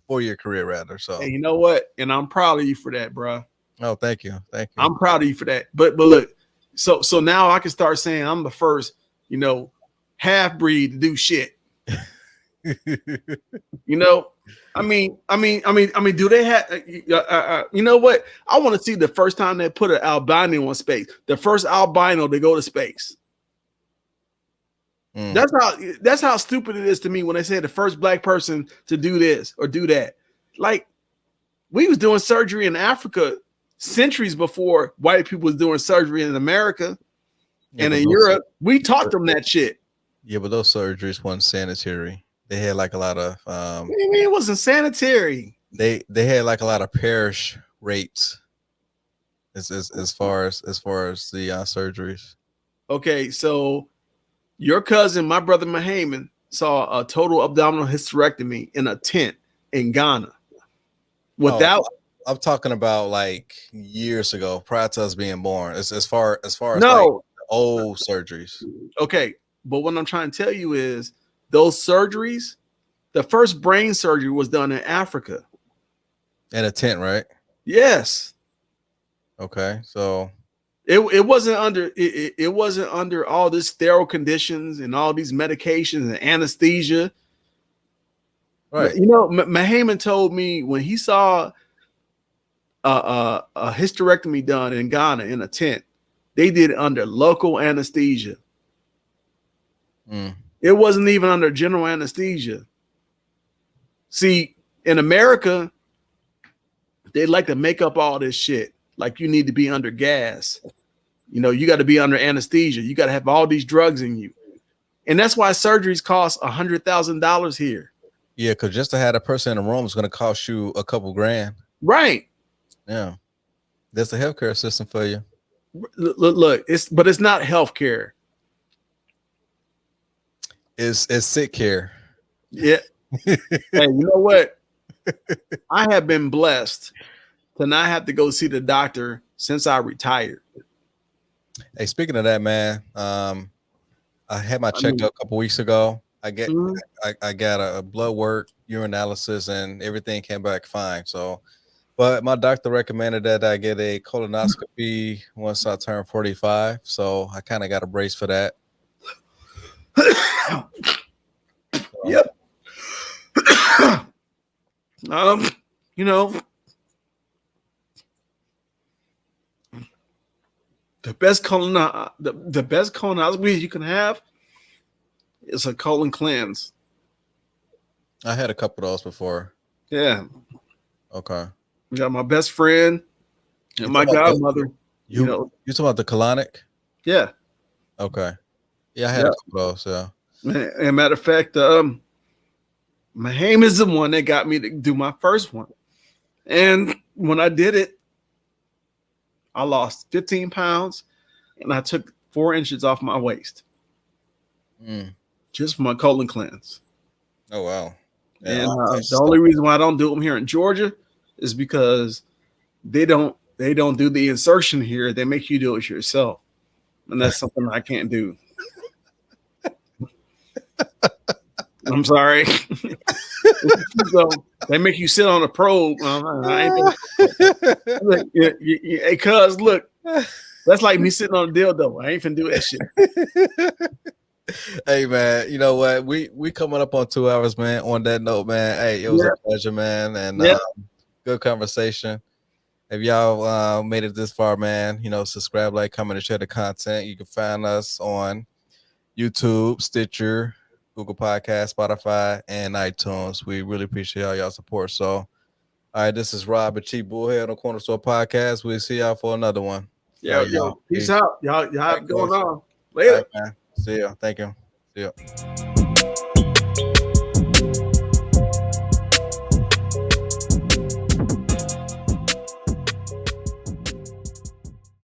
4-year career rather. So, And you know what? And I'm proud of you for that, bro. oh, thank you, thank you. I'm proud of you for that. But look, so now I can start saying I'm the first, half breed to do shit. You know, do they have? You know what? I want to see the first time they put an albino in space. The first albino to go to space. That's how stupid it is to me when they say the first black person to do this or do that. Like we was doing surgery in Africa centuries before white people was doing surgery in America and in Europe. We taught them that shit. Yeah, but those surgeries weren't sanitary. They had like a lot of What do you mean it wasn't sanitary? They had like a lot of perish rates as far as the surgeries. Okay, so your cousin, my brother Mahaman, saw a total abdominal hysterectomy in a tent in Ghana. Without, I'm talking about like years ago, prior to us being born. As far as no like old surgeries. Okay, but what I'm trying to tell you is those surgeries. The first brain surgery was done in Africa. In a tent, right? Yes. Okay, so it wasn't under it wasn't under all this sterile conditions and all these medications and anesthesia. Right. You know, Mahaman told me when he saw a hysterectomy done in Ghana in a tent, they did it under local anesthesia. It wasn't even under general anesthesia. See, in America, they like to make up all this shit. Like you need to be under gas. You got to be under anesthesia. You got to have all these drugs in you. And that's why surgeries cost $100,000 here. Yeah, because just to have a person in the room is going to cost you a couple grand. Right. Yeah. That's the healthcare system for you. Look, it's not healthcare. It's sick care. Yeah. Hey, you know what? I have been blessed to not have to go see the doctor since I retired. Hey, speaking of that, man, I had my checkup a couple weeks ago. I got a blood work, urinalysis, and everything came back fine. So, but my doctor recommended that I get a colonoscopy once I turn 45. So I kind of got a brace for that. Yep. The best colonoscopy you can have is a colon cleanse. I had a couple of those before. Yeah. Okay. I got my best friend and my godmother. You talking about the colonic? Yeah. Okay. Yeah, I had a couple of those. Yeah. And matter of fact, Mahaman is the one that got me to do my first one. And when I did it, I lost 15 pounds and I took 4 inches off my waist. Just for my colon cleanse. Oh, wow. Yeah, and the only reason why I don't do them here in Georgia is because they don't do the insertion here. They make you do it yourself. And that's something I can't do. I'm sorry. So they make you sit on a probe. Hey, cuz, look, that's like me sitting on a dildo. I ain't finna do that shit. Hey, man, you know what? We coming up on 2 hours, man. On that note, man, hey, it was a pleasure, man, and good conversation. If y'all made it this far, man, subscribe, like, comment, and share the content. You can find us on YouTube, Stitcher, Google Podcast, Spotify, and iTunes. We really appreciate all y'all support. So, all right, this is Rob and Chief Bullhead on Corner Store Podcast. We'll see y'all for another one. Yeah, yo, peace out. Y'all have going on. Later. Right, man. See ya. Thank you. See ya.